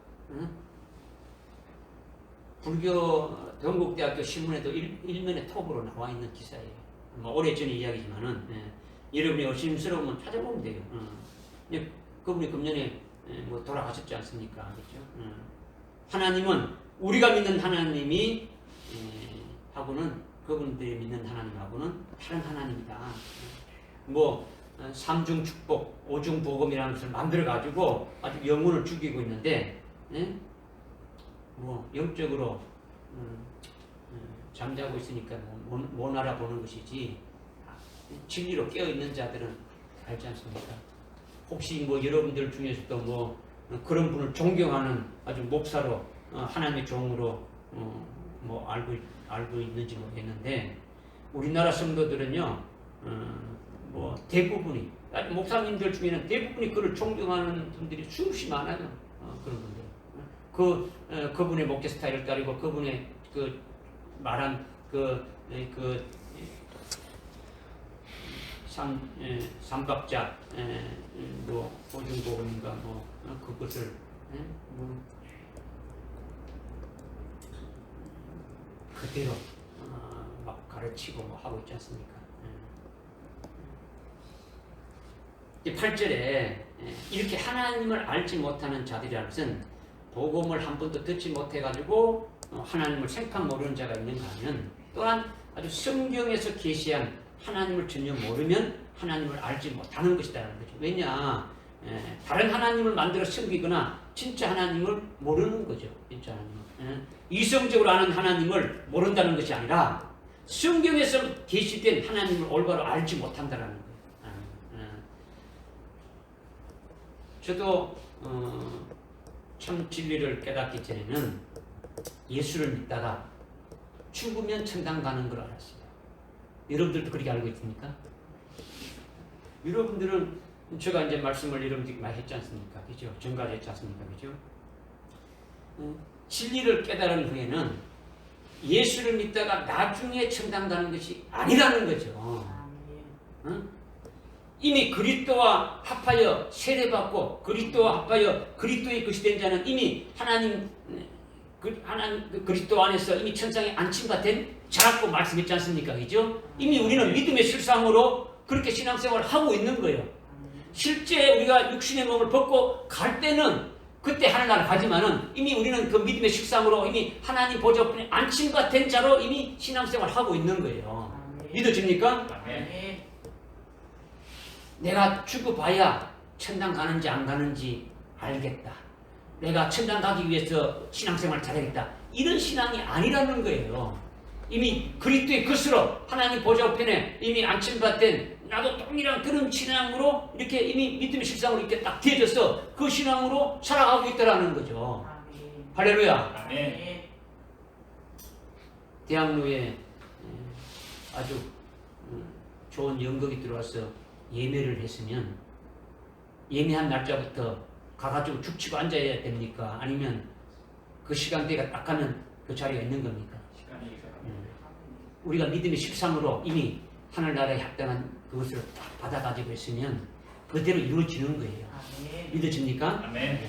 불교 동국대학교 신문에도 일면에 톱으로 나와 있는 기사예요. 오래전의 이야기지만은, 여러분이 의심스러우면 찾아보면 돼요. 그분이 금년에 돌아가셨지 않습니까? 그렇죠? 하나님은 우리가 믿는 하나님이 하고는 그분들이 믿는 하나님하고는 다른 하나님이다. 삼중 축복, 오중 복음이라는 것을 만들어 가지고 아주 영혼을 죽이고 있는데, 영적으로 잠자고 있으니까 못 알아보는 것이지 진리로 깨어있는 자들은 알지 않습니까? 혹시 뭐 여러분들 중에서도 뭐 그런 분을 존경하는 아주 목사로 하나님의 종으로 뭐 알고 있는지 모르겠는데 우리나라 성도들은요 뭐 대부분이 목사님들 중에는 대부분이 그를 존경하는 분들이 수없이 많아요. 그런 분들 그분의 목회 스타일을 따르고 그분의 그 말한 삼박자 뭐 오중복음인가 뭐 그것을 뭐 그대로 막 가르치고 뭐 하고 있지 않습니까? 8절에 이렇게 하나님을 알지 못하는 자들이라는 것은 복음을 한 번도 듣지 못해가지고 하나님을 생판 모르는 자가 있는가 하면 또한 아주 성경에서 계시한 하나님을 전혀 모르면 하나님을 알지 못하는 것이다라는 거죠. 왜냐? 다른 하나님을 만들어 섬기거나 진짜 하나님을 모르는 거죠. 진짜 하나님을. 이성적으로 아는 하나님을 모른다는 것이 아니라 성경에서 계시된 하나님을 올바로 알지 못한다라는 거예요. 저도 참 진리를 깨닫기 전에는 예수를 믿다가 죽으면 천당 가는 걸 알았어요. 여러분들도 그렇게 알고 있습니까? 여러분들은 제가 이제 말씀을 여러분들께 많이 했지 않습니까? 그죠? 전가를 했지 않습니까? 그죠? 진리를 깨달은 후에는 예수를 믿다가 나중에 천당 가는 것이 아니라는 거죠. 이미 그리스도와 합하여 세례받고 그리스도와 합하여 그리스도의 것이 된 자는 이미 하나님 그리스도 안에서 이미 천상에 안침과 된 자라고 말씀했지 않습니까? 그죠? 이미 우리는 믿음의 실상으로 그렇게 신앙생활을 하고 있는 거예요. 실제 우리가 육신의 몸을 벗고 갈 때는 그때 하늘나라 가지만은 이미 우리는 그 믿음의 실상으로 이미 하나님 보좌 앞에 안침과 된 자로 이미 신앙생활을 하고 있는 거예요. 믿어집니까? 내가 죽어봐야 천당 가는지 안 가는지 알겠다. 내가 천당 가기 위해서 신앙생활을 잘하겠다. 이런 신앙이 아니라는 거예요. 이미 그리스도의 것으로 하나님 보좌 우편에 이미 안침받된 나도 동일한 그런 신앙으로 이렇게 이미 믿음의 실상으로 이렇게 딱 되어져서 그 신앙으로 살아가고 있다라는 거죠. 할렐루야. 아멘. 대학로에 아주 좋은 연극이 들어와서 예매를 했으면 예매한 날짜부터 가가지고 죽치고 앉아야 됩니까? 아니면 그 시간대가 딱 가면 그 자리가 있는 겁니까? 우리가 믿음의 실상으로 이미 하늘나라에 합당한 그것을 딱 받아가지고 있으면 그대로 이루어지는 거예요. 믿어집니까? 아멘.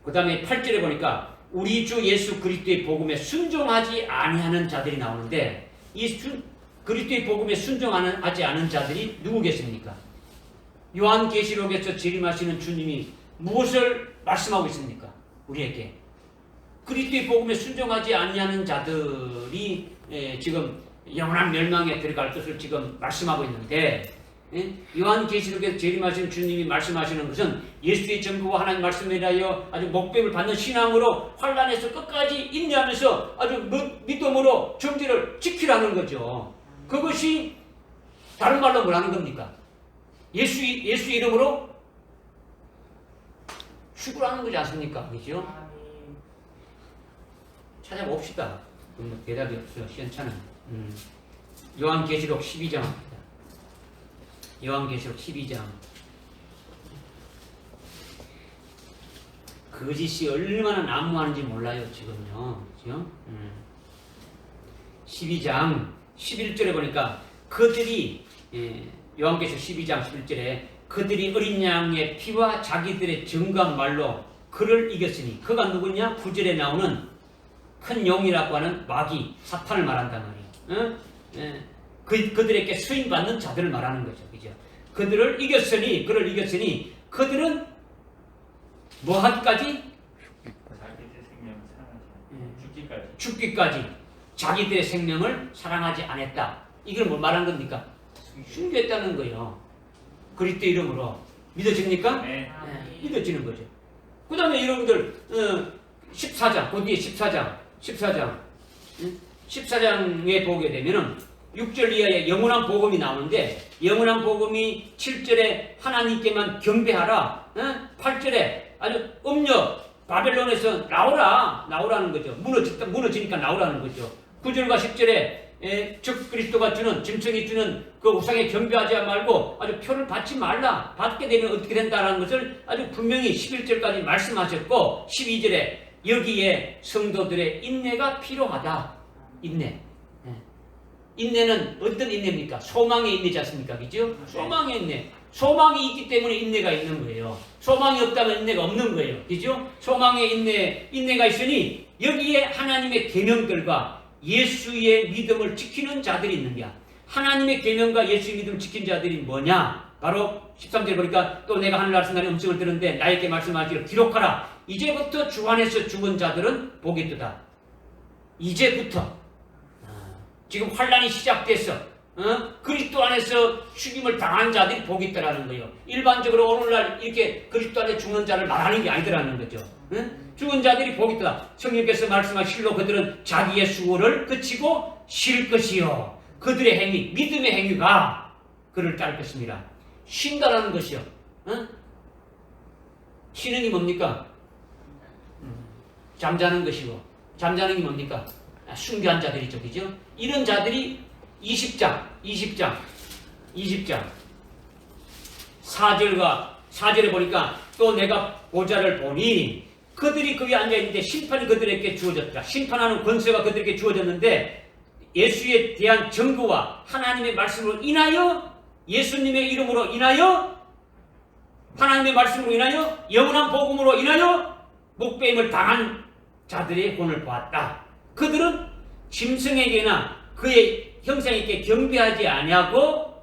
그 다음에 8절에 보니까 우리 주 예수 그리스도의 복음에 순종하지 아니하는 자들이 나오는데 이 그리스도의 복음에 순종하지 않은 자들이 누구겠습니까? 요한계시록에서 재림하시는 주님이 무엇을 말씀하고 있습니까? 우리에게 그리스도의 복음에 순종하지 아니하는 자들이 지금 영원한 멸망에 들어갈 것을 지금 말씀하고 있는데 요한계시록에서 재림하시는 주님이 말씀하시는 것은 예수의 전부와 하나님 말씀에 대하여 아주 목배임을 받는 신앙으로 환난에서 끝까지 인내하면서 아주 믿음으로 정죄를 지키라는 거죠. 그것이 다른 말로 뭐라는 겁니까? 예수 이름으로 죽으라는 거지 않습니까? 그죠? 찾아봅시다. 대답이 없어요. 시원찮은. 요한계시록 12장. 요한계시록 12장. 거짓이 얼마나 난무하는지 몰라요, 지금요. 그죠? 12장 11절에 보니까 그들이 요한계시록 12장 11절에 그들이 어린 양의 피와 자기들의 정감 말로 그를 이겼으니 그가 누구냐? 9절에 나오는 큰 용이라고 하는 마귀 사탄을 말한단 말이에요. 그들에게 수임받는 자들을 말하는 거죠. 그죠? 그들을 이겼으니 그들은 뭐 하기까지? 자기들의 생명을 사랑하지 죽기까지 자기들의 생명을 사랑하지 않았다. 이걸 뭐 말한 겁니까? 순교했다는 거예요. 그리스도 이름으로. 믿어집니까? 네. 믿어지는 거죠. 그 다음에 여러분들 14장, 그 뒤에 14장 14장. 14장에 보게 되면은 6절 이하에 영원한 복음이 나오는데 영원한 복음이 7절에 하나님께만 경배하라. 8절에 아주 음력 바벨론에서 나오라는 거죠. 무너지니까 나오라는 거죠. 9절과 10절에 즉 그리스도가 주는 짐승이 주는 그 우상에 경배하지 말고 아주 표를 받지 말라. 받게 되면 어떻게 된다라는 것을 아주 분명히 11절까지 말씀하셨고 12절에 여기에 성도들의 인내가 필요하다. 인내는 어떤 인내입니까? 소망의 인내지 않습니까? 그죠? 소망의 인내. 소망이 있기 때문에 인내가 있는 거예요. 소망이 없다면 인내가 없는 거예요. 그죠? 소망의 인내가 있으니 여기에 하나님의 계명들과 예수의 믿음을 지키는 자들이 있는 거야. 하나님의 계명과 예수의 믿음을 지킨 자들이 뭐냐? 바로 13절 보니까 또 내가 하늘나라 순간에 음성을 들었는데 나에게 말씀하기를 기록하라. 이제부터 주 안에서 죽은 자들은 복이 있도다. 이제부터 지금 환란이 시작돼서 그리스도 안에서 죽임을 당한 자들이 복이 있다라는 거예요. 일반적으로 오늘날 이렇게 그리스도 안에 죽는 자를 말하는 게 아니더라는 거죠. 죽은 자들이 복이 있다. 성령께서 말씀하신 실로 그들은 자기의 수고를 그치고 쉴 것이요. 그들의 행위, 믿음의 행위가 그를 따를 것입니다. 쉰다라는 것이요. 쉬는 게 뭡니까? 잠자는 것이고 잠자는 게 뭡니까? 순교한 자들이죠. 그죠? 이런 자들이 20장 4절에 보니까 또 내가 보좌를 보니 그들이 거기 앉아있는데 심판이 그들에게 주어졌다. 심판하는 권세가 그들에게 주어졌는데 예수에 대한 증거와 하나님의 말씀으로 인하여 예수님의 이름으로 인하여 하나님의 말씀으로 인하여 영원한 복음으로 인하여 목배임을 당한 자들의 본을 보았다. 그들은 짐승에게나 그의 형상에게 경배하지 아니하고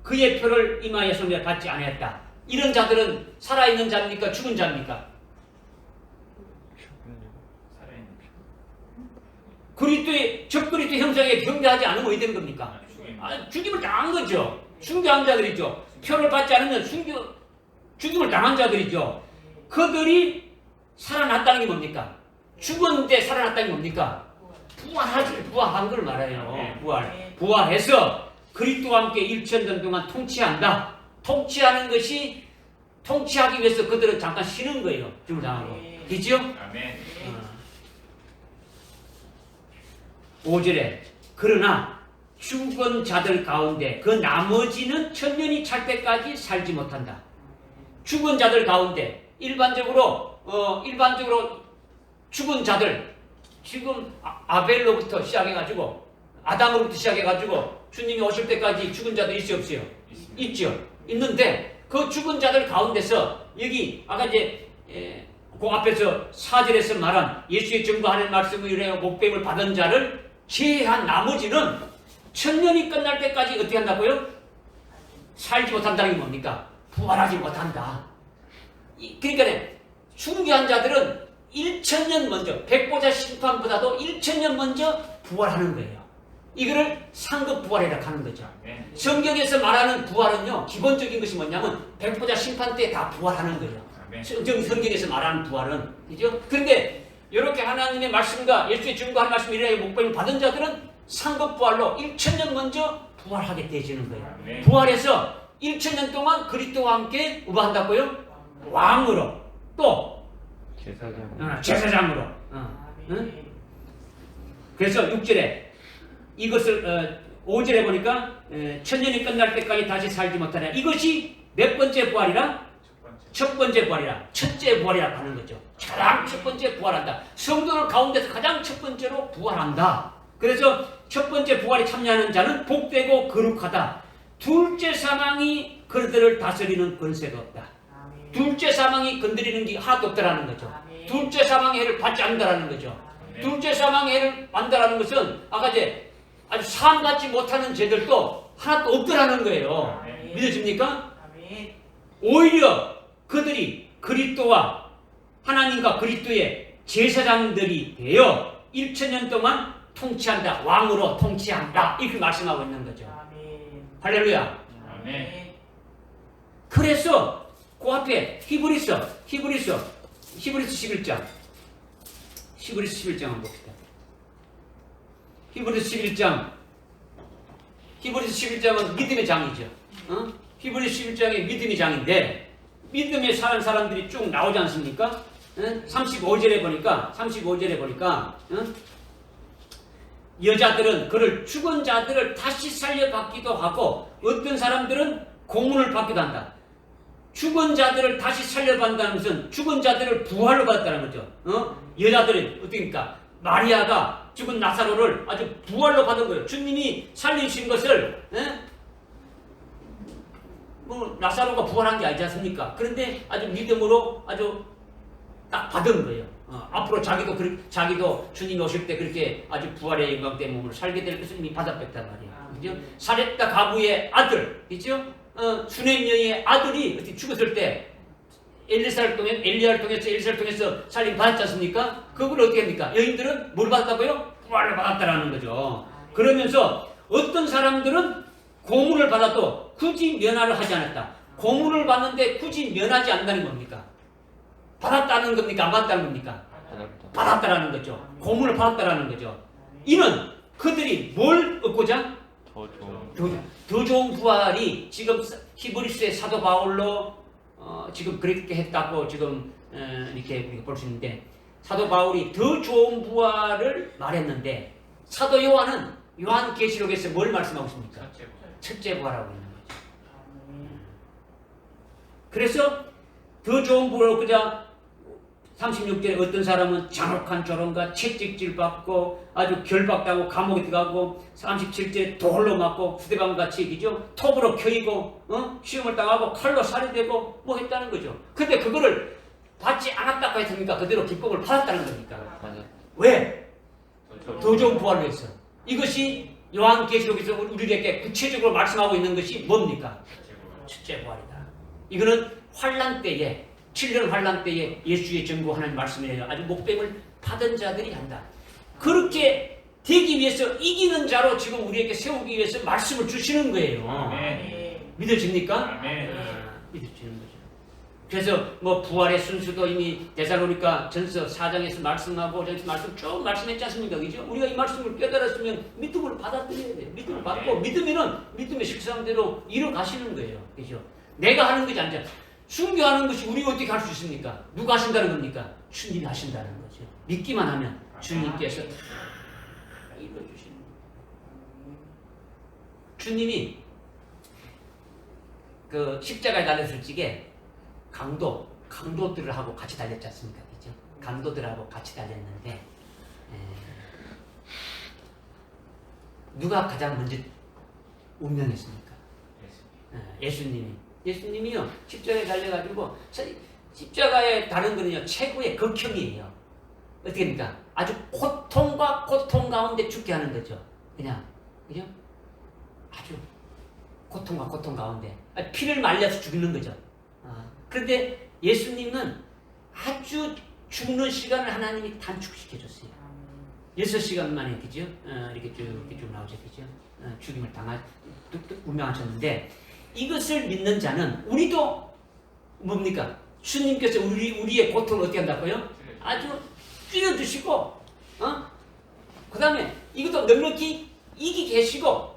그의 표를 임하여 손에 받지 아니했다. 이런 자들은 살아있는 자입니까? 죽은 자입니까? 그리스도의 적그리스도 형상에 경배하지 않으면 어디 된 겁니까? 죽임을 당한 거죠. 순교한 자들이죠. 표를 받지 않으면 죽임을 당한 자들이죠. 그들이 살아났다는 게 뭡니까? 죽었는데 살아났다는 게 뭡니까? 부활한 걸 말해요. 부활해서 그리스도와 함께 1,000년 동안 통치한다. 통치하는 것이 통치하기 위해서 그들은 잠깐 쉬는 거예요. 죽음을 당하고. 그죠? 아멘. 5절에 그러나 죽은 자들 가운데 그 나머지는 천년이 찰 때까지 살지 못한다. 죽은 자들 가운데 일반적으로 죽은 자들 지금 아벨로부터 시작해가지고 아담으로부터 시작해가지고 주님이 오실 때까지 죽은 자들 있어요 없어요? 있죠. 있는데 그 죽은 자들 가운데서 여기 아까 이제 그 앞에서 4절에서 말한 예수의 증거하는 말씀을 위하여 목배임을 받은 자를 제외한 나머지는 천년이 끝날 때까지 어떻게 한다고요? 살지 못한다는 게 뭡니까? 부활하지 못한다. 그러니까 순교한 자들은 1,000년 먼저 백보자 심판보다도 1,000년 먼저 부활하는 거예요. 이거를 상급 부활이라고 하는 거죠. 성경에서 말하는 부활은요 기본적인 것이 뭐냐면 백보자 심판 때 다 부활하는 거예요. 성경에서 말하는 부활은 그죠? 그런데 이렇게 하나님의 말씀과 예수의 증거한 말씀 이래야 목배임을 받은 자들은 상급 부활로 1,000년 먼저 부활하게 되어지는 거예요. 부활해서 1,000년 동안 그리스도와 함께 우바한다고요? 왕으로 또 제사장으로. 응? 그래서 6절에 이것을 5절에 보니까 1,000년이 끝날 때까지 다시 살지 못하냐. 이것이 몇 번째 부활이라? 첫 번째 부활이라. 첫째 부활이라고 하는 거죠. 가장 첫 번째 부활한다. 성도들 가운데서 가장 첫 번째로 부활한다. 그래서 첫 번째 부활에 참여하는 자는 복되고 거룩하다. 둘째 사망이 그들을 다스리는 권세가 없다. 둘째 사망이 건드리는 게 하나도 없다라는 거죠. 둘째 사망의 해를 받지 않는다라는 거죠. 둘째 사망의 해를 받는다라는 것은 아까 이제 아주 사함받지 못하는 죄들도 하나도 없더라는 거예요. 믿어집니까? 오히려 그들이 그리스도와 하나님과 그리스도의 제사장들이 되어 1,000년 동안 통치한다. 왕으로 통치한다. 이렇게 말씀하고 있는 거죠. 할렐루야. 그래서 그 앞에 히브리서 11장 한번 봅시다. 히브리서 11장. 히브리서 11장은 믿음의 장이죠. 히브리서 11장이 믿음의 장인데 믿음에 사는 사람들이 쭉 나오지 않습니까? 35절에 보니까 여자들은 그를 죽은 자들을 다시 살려받기도 하고 어떤 사람들은 고문을 받기도 한다. 죽은 자들을 다시 살려받는다는 것은 죽은 자들을 부활로 받았다는 거죠. 여자들은 어떻습니까? 마리아가 죽은 나사로를 아주 부활로 받은 거예요. 주님이 살리신 것을 나사로가 부활한 게 아니지 않습니까? 그런데 아주 믿음으로 아주 딱 받은 거예요. 앞으로 자기도 주님이 오실 때 그렇게 아주 부활의 영광된 몸을 살게 될 것을 이미 받아뺐단 말이에요. 그죠? 사렙다 가부의 아들, 그죠? 수넴 여인의 아들이 어떻게 죽었을 때 엘리야를 통해서 살림 받았지 않습니까? 그걸 어떻게 합니까? 여인들은 뭘 받았다고요? 부활을 받았다라는 거죠. 그러면서 어떤 사람들은 고문을 받아도 굳이 면화를 하지 않았다. 고문을 받는데 굳이 면하지 않는다는 겁니까? 받았다는 겁니까? 안 받았다는 겁니까? 받았다라는 거죠. 고문을 받았다라는 거죠. 이는 그들이 뭘 얻고자? 더 좋은 부활이 지금 히브리서의 사도 바울로 지금 그렇게 했다고 지금 이렇게 우리가 볼 수 있는데 사도 바울이 더 좋은 부활을 말했는데 사도 요한은 요한계시록에서 뭘 말씀하고 있습니까? 첫째 부활하고 있는 거죠. 그래서 더 좋은 부활을 얻고자 36절에 어떤 사람은 잔혹한 조롱과 채찍질 받고 아주 결박당하고 감옥에 들어가고 37절에 돌로 맞고 후대방같이 그죠? 톱으로 켜이고 시험을 당하고 칼로 살해되고 뭐 했다는 거죠. 근데 그거를 받지 않았다고 했습니까? 그대로 기쁨을 받았다는 겁니까? 맞아. 왜? 더 좋은 부활을 했어. 이것이 요한계시록에서 우리에게 구체적으로 말씀하고 있는 것이 뭡니까? 첫째 부활이다. 이거는 환난 때에 7년 환난 때에 예수의 전부 하나님 말씀이에요. 아주 목뱀을 받은 자들이 한다. 그렇게 되기 위해서 이기는 자로 지금 우리에게 세우기 위해서 말씀을 주시는 거예요. 아멘. 믿어집니까? 아멘. 믿어지는 거죠. 그래서 뭐 부활의 순수도 이미 데살로니가 전서 4장에서 말씀하고 저기서 말씀 쭉 말씀했지 않습니까? 그죠? 우리가 이 말씀을 깨달았으면 믿음을 받아들여야 돼요. 믿음을 받고 믿으면은 믿음의 식상대로 이뤄가시는 거예요. 그죠? 내가 하는 것이 아니잖아. 순교하는 것이 우리가 어떻게 할 수 있습니까? 누가 하신다는 겁니까? 주님이 하신다는 거죠. 믿기만 하면 주님께서 다 이루어주시는 거예요. 주님이 그 십자가에 달렸을 적에 강도들하고 같이 달렸지 않습니까? 그죠? 강도들하고 같이 달렸는데 누가 가장 먼저 운명했습니까? 예수님이요 십자가에 달려가지고 십자가에 다른 거는요 최고의 극형이에요. 어떻게 합니까? 아주 고통과 고통 가운데 죽게 하는 거죠. 그냥 그죠? 아주 고통과 고통 가운데 피를 말려서 죽는 거죠. 그런데 예수님은 아주 죽는 시간을 하나님이 단축시켜줬어요. 6시간 만에 그죠? 이렇게 쭉 나오죠, 그죠? 죽임을 뚝뚝 운명하셨는데. 이것을 믿는 자는 우리도 뭡니까? 주님께서 우리의 고통을 어떻게 한다고요? 아주 줄여주시고, 그 다음에 이것도 넉넉히 이기 계시고,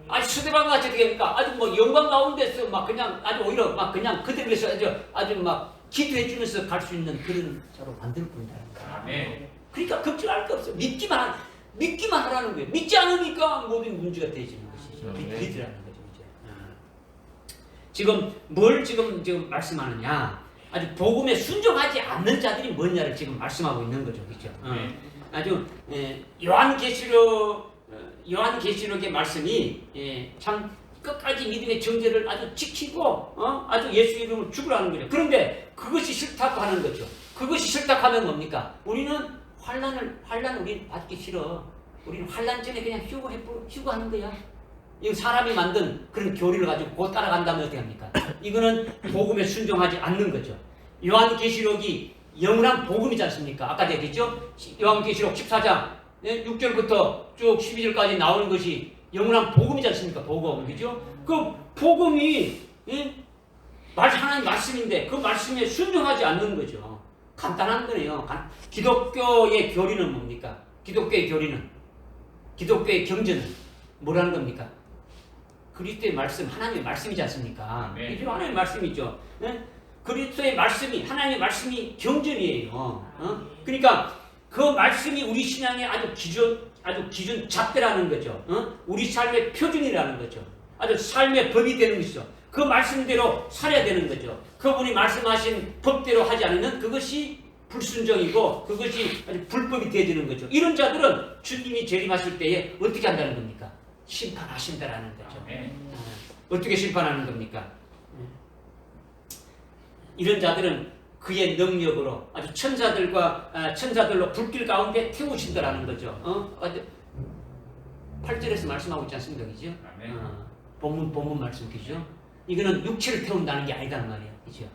아주 수대방과 같이 어떻게 합니까? 아주 뭐 영광 가운데서 막 그냥 아주 오히려 막 그냥 그들 위해서 아주 막 기도해주면서 갈 수 있는 그런 자로 만들 뿐이라는 거예요. 그러니까 걱정할 거 없어요. 믿기만 하라는 거예요. 믿지 않으니까 모든 문제가 되지는 것이죠. 믿으라는 거죠. 지금 뭘 지금 말씀하느냐? 아주 복음에 순종하지 않는 자들이 뭐냐를 지금 말씀하고 있는 거죠, 그렇죠? 아주 요한계시록의 말씀이 참 끝까지 믿음의 정죄를 아주 지키고 아주 예수 이름으로 죽으라는 거죠. 그런데 그것이 싫다고 하는 거죠. 그것이 싫다고 하면 뭡니까? 우리는 환난을 우리는 받기 싫어. 우리는 환난 전에 그냥 휴거하는 거야. 이 사람이 만든 그런 교리를 가지고 곧 따라간다면 어떻게 합니까? 이거는 복음에 순종하지 않는 거죠. 요한계시록이 영원한 복음이지 않습니까? 아까 얘기했죠? 요한계시록 14장 6절부터 쭉 12절까지 나오는 것이 영원한 복음이지 않습니까? 복음, 그죠? 그 복음이 하나님 말씀인데 그 말씀에 순종하지 않는 거죠. 간단한 거네요. 기독교의 교리는 뭡니까? 기독교의 교리는 기독교의 경전은 뭐라는 겁니까? 그리스도의 말씀, 하나님의 말씀이지 않습니까? 네. 이게 하나님의 말씀이죠. 예? 그리스도의 말씀이, 하나님의 말씀이 경전이에요. 그러니까 그 말씀이 우리 신앙의 아주 기준 잣대라는 거죠. 우리 삶의 표준이라는 거죠. 아주 삶의 법이 되는 것이죠. 그 말씀대로 살아야 되는 거죠. 그분이 말씀하신 법대로 하지 않으면 그것이 불순종이고 그것이 아주 불법이 되어지는 거죠. 이런 자들은 주님이 재림하실 때에 어떻게 한다는 겁니까? 심판하신다라는 거죠. 어떻게 심판하는 겁니까? 이런 자들은 그의 능력으로 아주 천사들로 불길 가운데 태우신다라는 거죠. 8절에서 말씀하고 있지 않습니까? 그죠? 본문 말씀이죠. 이거는 육체를 태운다는 게 아니란 말이에요. 그죠?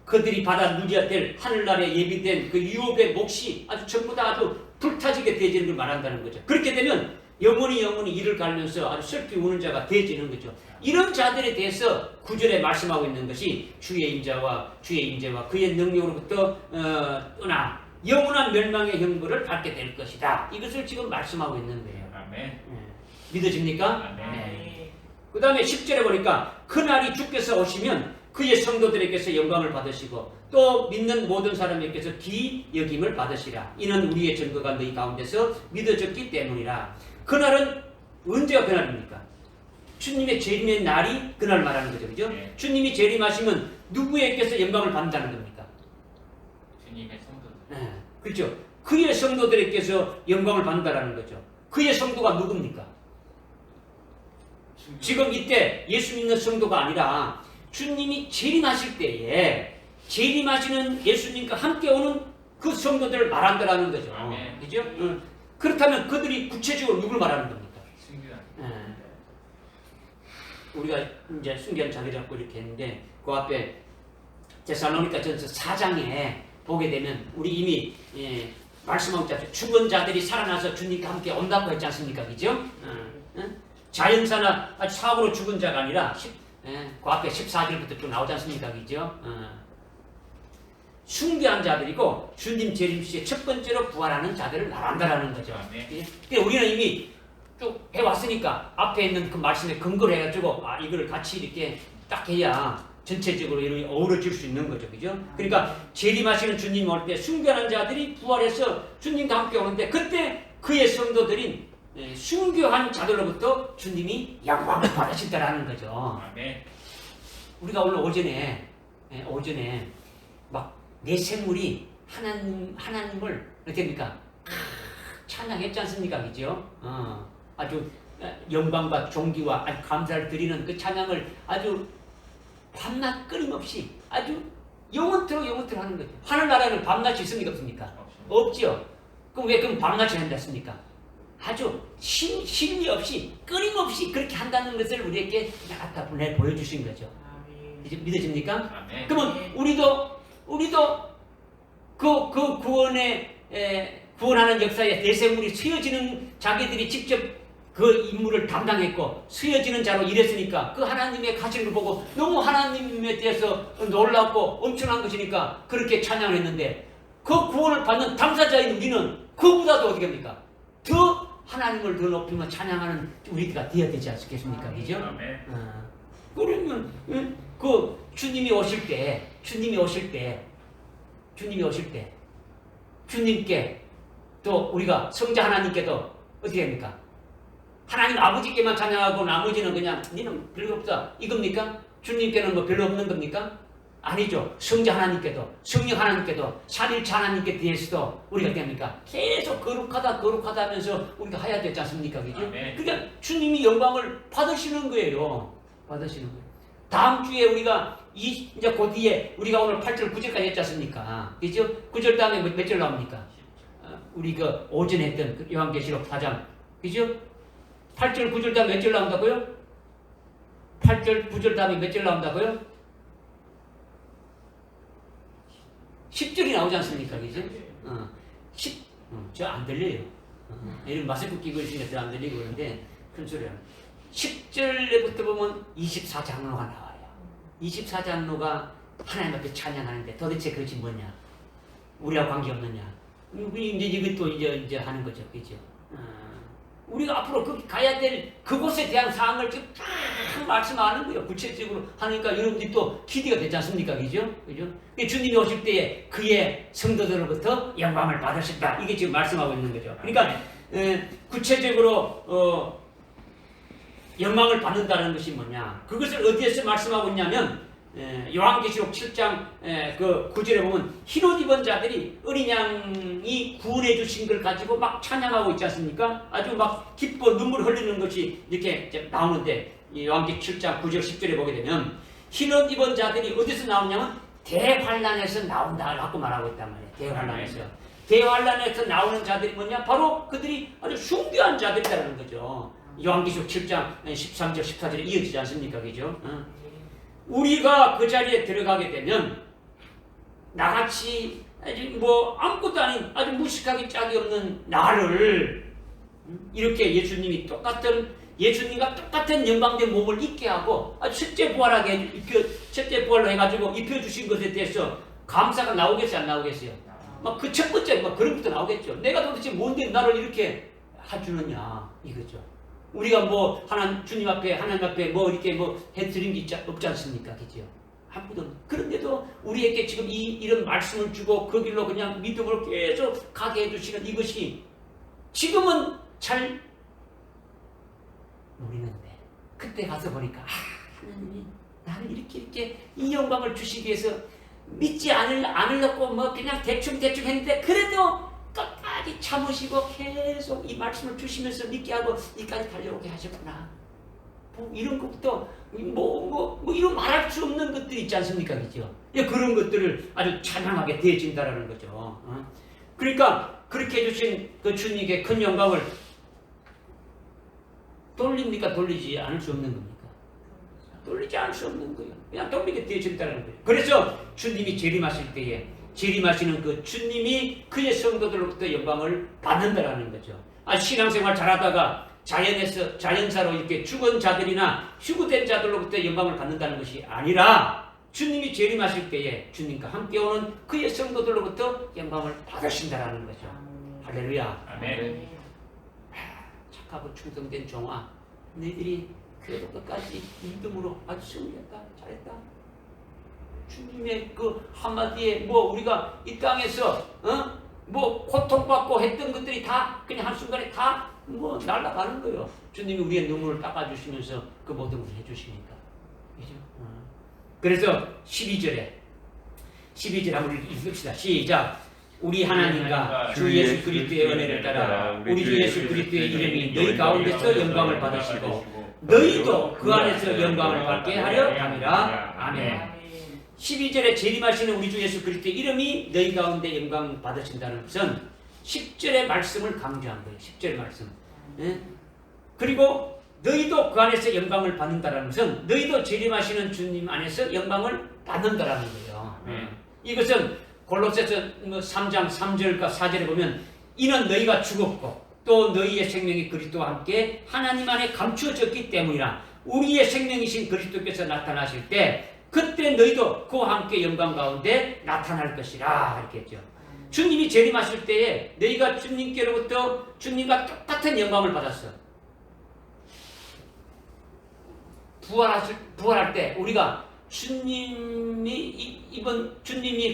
그들이 받아 누려야 될 하늘나라에 예비된 그 유업의 몫이 아주 전부 다 아주 불타지게 되어지는 걸 말한다는 거죠. 그렇게 되면 영원히 이를 갈면서 아주 슬피 우는 자가 되어지는 거죠. 이런 자들에 대해서 9절에 말씀하고 있는 것이 주의 인자와 그의 능력으로부터 떠나 영원한 멸망의 형벌을 받게 될 것이다. 이것을 지금 말씀하고 있는 거예요. 아멘. 믿어집니까? 아멘. 네. 그 다음에 10절에 보니까 그날이 주께서 오시면 그의 성도들에게서 영광을 받으시고 또 믿는 모든 사람에게서 기여김을 받으시라. 이는 우리의 증거가 너희 가운데서 믿어졌기 때문이라. 그날은 언제가 그날입니까? 주님의 재림의 날이 그날 말하는 거죠. 그죠? 네. 주님이 재림하시면 누구에게서 영광을 받는다는 겁니까? 주님의 성도들. 네. 그렇죠. 그의 성도들에게서 영광을 받는다는 거죠. 그의 성도가 누굽니까? 지금 이때 예수 믿는 성도가 아니라 주님이 재림하실 때에 재림하시는 예수님과 함께 오는 그 성도들을 말한다라는 거죠. 아멘. 그죠? 그렇다면 그들이 구체적으로 누굴 말하는 겁니까? 승규한. 우리가 이제 순교한 자리 잡고 이렇게 했는데 그 앞에 데살로니가 전서 4장에 보게 되면 우리 이미 말씀하고 있잖아요. 죽은 자들이 살아나서 주님과 함께 온다고 했지 않습니까? 그죠? 자연사나 사고로 죽은 자가 아니라 그 앞에 14절부터 쭉 나오지 않습니까? 그죠? 순교한 자들이고 주님 재림 시에 첫 번째로 부활하는 자들을 말한다라는 거죠. 근데 우리는 이미 쭉 해왔으니까 앞에 있는 그 말씀에 근거를 해가지고 이거를 같이 이렇게 딱 해야 전체적으로 이렇게 어우러질 수 있는 거죠. 그죠? 그러니까 재림하시는 주님 올 때 순교하는 자들이 부활해서 주님과 함께 오는데 그때 그의 성도들인 순교한 자들로부터 주님이 영광을 받으신다라는 거죠. 아멘. 우리가 오늘 오전에 막 내 생물이 하나님을 어떻게 합니까? 찬양했지 않습니까? 그죠? 아주 영광과 존귀와 아주 감사를 드리는 그 찬양을 아주 밤낮 끊임없이 아주 영원토록 하는 거죠. 하늘나라에는 밤낮이 있습니까? 없습니까? 없죠. 그럼 왜 그럼 밤낮이 한다습니까? 아주 쉼이 없이 끊임없이 그렇게 한다는 것을 우리에게 아까 보여주신 거죠. 이제 믿어집니까? 아멘. 그러면 우리도 그 구원하는 역사에 내생물이 쓰여지는 자기들이 직접 그 임무를 담당했고 쓰여지는 자로 일했으니까 그 하나님의 가시를 보고 너무 하나님에 대해서 놀랍고 엄청난 것이니까 그렇게 찬양을 했는데 그 구원을 받는 당사자인 우리는 그보다도 어떻게 합니까? 더 하나님을 더 높이며 찬양하는 우리가 되어야 되지 않겠습니까? 그죠? 아멘. 그러면 그 주님이 오실 때 주님께 또 우리가 성자 하나님께도 어떻게 합니까? 하나님 아버지께만 찬양하고 나머지는 그냥 니는 별거 없다 이겁니까? 주님께는 뭐 별로 없는 겁니까? 아니죠. 성자 하나님께도 성령 하나님께도 삼일차 하나님께 대해서도 우리가 어떻게 합니까? 계속 거룩하다 하면서 우리가 해야 되지 않습니까? 그죠? 그러니까 주님이 영광을 받으시는 거예요. 다음 주에 우리가 이제 그 뒤에 우리가 오늘 8절 9절까지 했지 않습니까? 그죠? 9절 다음에 몇 절 나옵니까? 우리 그 오전에 했던 그 요한계시록 4장 그죠? 8절 9절 다음에 몇 절 나온다고요? 8절 9절 다음에 몇 절 나온다고요? 10절이 나오지 않습니까? 그죠? 10, 안 들려요. 이런 마스크 끼고 있으니까 안 들리고 그러는데 큰 소리야. 10절부터 보면 24장로가 나와요. 24장로가 하나님 앞에 찬양하는데 도대체 그것이 뭐냐? 우리하고 관계없느냐? 우리 이제 이것도 이제 하는 거죠. 그죠? 우리가 앞으로 거기 가야 될 그곳에 대한 사항을 지금 딱 말씀하는 거예요. 구체적으로 하니까 여러분들이 또 기대가 되지 않습니까? 그죠? 그죠? 주님이 오실 때에 그의 성도들로부터 영광을 받으신다. 이게 지금 말씀하고 있는 거죠. 그러니까 구체적으로 영광을 받는다는 것이 뭐냐? 그것을 어디에서 말씀하고 있냐면 요한계시록 7장 그 9절에 보면 흰옷 입은 자들이 어린 양이 구원해 주신 걸 가지고 막 찬양하고 있지 않습니까? 아주 막 기뻐 눈물 흘리는 것이 이렇게 나오는데 요한계시록 7장 9절 10절에 보게 되면 흰옷 입은 자들이 어디서 나오냐면 대환란에서 나온다라고 말하고 있단 말이에요. 대환란에서. 대환란에서 나오는 자들이 뭐냐? 바로 그들이 아주 숭배한 자들이라는 거죠. 요한계시록 7장 13절 14절에 이어지지 않습니까? 그죠? 우리가 그 자리에 들어가게 되면 나같이 아주 뭐 아무것도 아닌 아주 무식하기 짝이 없는 나를 이렇게 예수님과 똑같은 영광된 몸을 입게 하고 아주 첫째 부활하게 첫째 부활로 해가지고 입혀주신 것에 대해서 감사가 나오겠어요? 안 나오겠어요? 막 그 첫 번째 막 그런 것도 나오겠죠. 내가 도대체 뭔데 나를 이렇게 해주느냐 이거죠. 우리가 뭐 주님 앞에 하나님 앞에 뭐 이렇게 뭐 해드린 게 없지 않습니까? 그죠? 아무도. 그런데도 우리에게 지금 이런 말씀을 주고 그 길로 그냥 믿음을 계속 가게 해주시는 이것이 지금은 잘 모르는데 그때 가서 보니까 하나님이 나를 이렇게 이 영광을 주시기 위해서 믿지 않으려고 뭐 그냥 대충 했는데 그래도 끝까지 참으시고 계속 이 말씀을 주시면서 믿게 하고 이까지 달려오게 하셨구나. 뭐 이런 것부터 뭐 이런 말할 수 없는 것들이 있지 않습니까? 그죠? 그런 것들을 아주 찬양하게 되어진다라는 거죠. 그러니까 그렇게 해주신 그 주님께 큰 영광을 돌립니까? 돌리지 않을 수 없는 겁니까? 돌리지 않을 수 없는 거예요. 그냥 돌리게 되어진다는 거예요. 그래서 주님이 재림하실 때에 재림하시는 그 주님이 그의 성도들로부터 영광을 받는다라는 거죠. 신앙생활 잘하다가 자연사로 이렇게 죽은 자들이나 휴구된 자들로부터 영광을 받는다는 것이 아니라 주님이 재림하실 때에 주님과 함께 오는 그의 성도들로부터 영광을 받으신다라는 거죠. 할렐루야. 아멘. 착하고 충성된 종아, 너희들이 그래도 끝까지 믿음으로 아주 승리했다, 잘했다. 주님의 그 한마디에 뭐 우리가 이 땅에서 뭐 고통받고 했던 것들이 다 그냥 한순간에 다 뭐 날아가는 거예요. 주님이 우리의 눈물을 닦아주시면서 그 모든 것을 해주시니까. 그죠? 그래서 12절에 한번 읽읍시다. 시작. 우리 하나님과 주 예수 그리스도의 은혜를 따라 우리 주 예수 그리스도의 이름이 너희 가운데서 영광을 받으시고 너희도 그 안에서 영광을 받게 하려 함이라. 아멘. 12절에 재림하시는 우리 주 예수 그리스도의 이름이 너희 가운데 영광 받으신다는 것은 10절의 말씀을 강조한 거예요. 10절의 말씀. 그리고 너희도 그 안에서 영광을 받는다는 것은 너희도 재림하시는 주님 안에서 영광을 받는다는 거예요. 이것은 골로새서 3장 3절과 4절에 보면 이는 너희가 죽었고 또 너희의 생명이 그리스도와 함께 하나님 안에 감추어졌기 때문이라. 우리의 생명이신 그리스도께서 나타나실 때 그때 너희도 그와 함께 영광 가운데 나타날 것이라 이렇게 했죠. 주님이 재림하실 때에 너희가 주님께로부터 주님과 똑같은 영광을 받았어. 부활할 때 우리가 주님이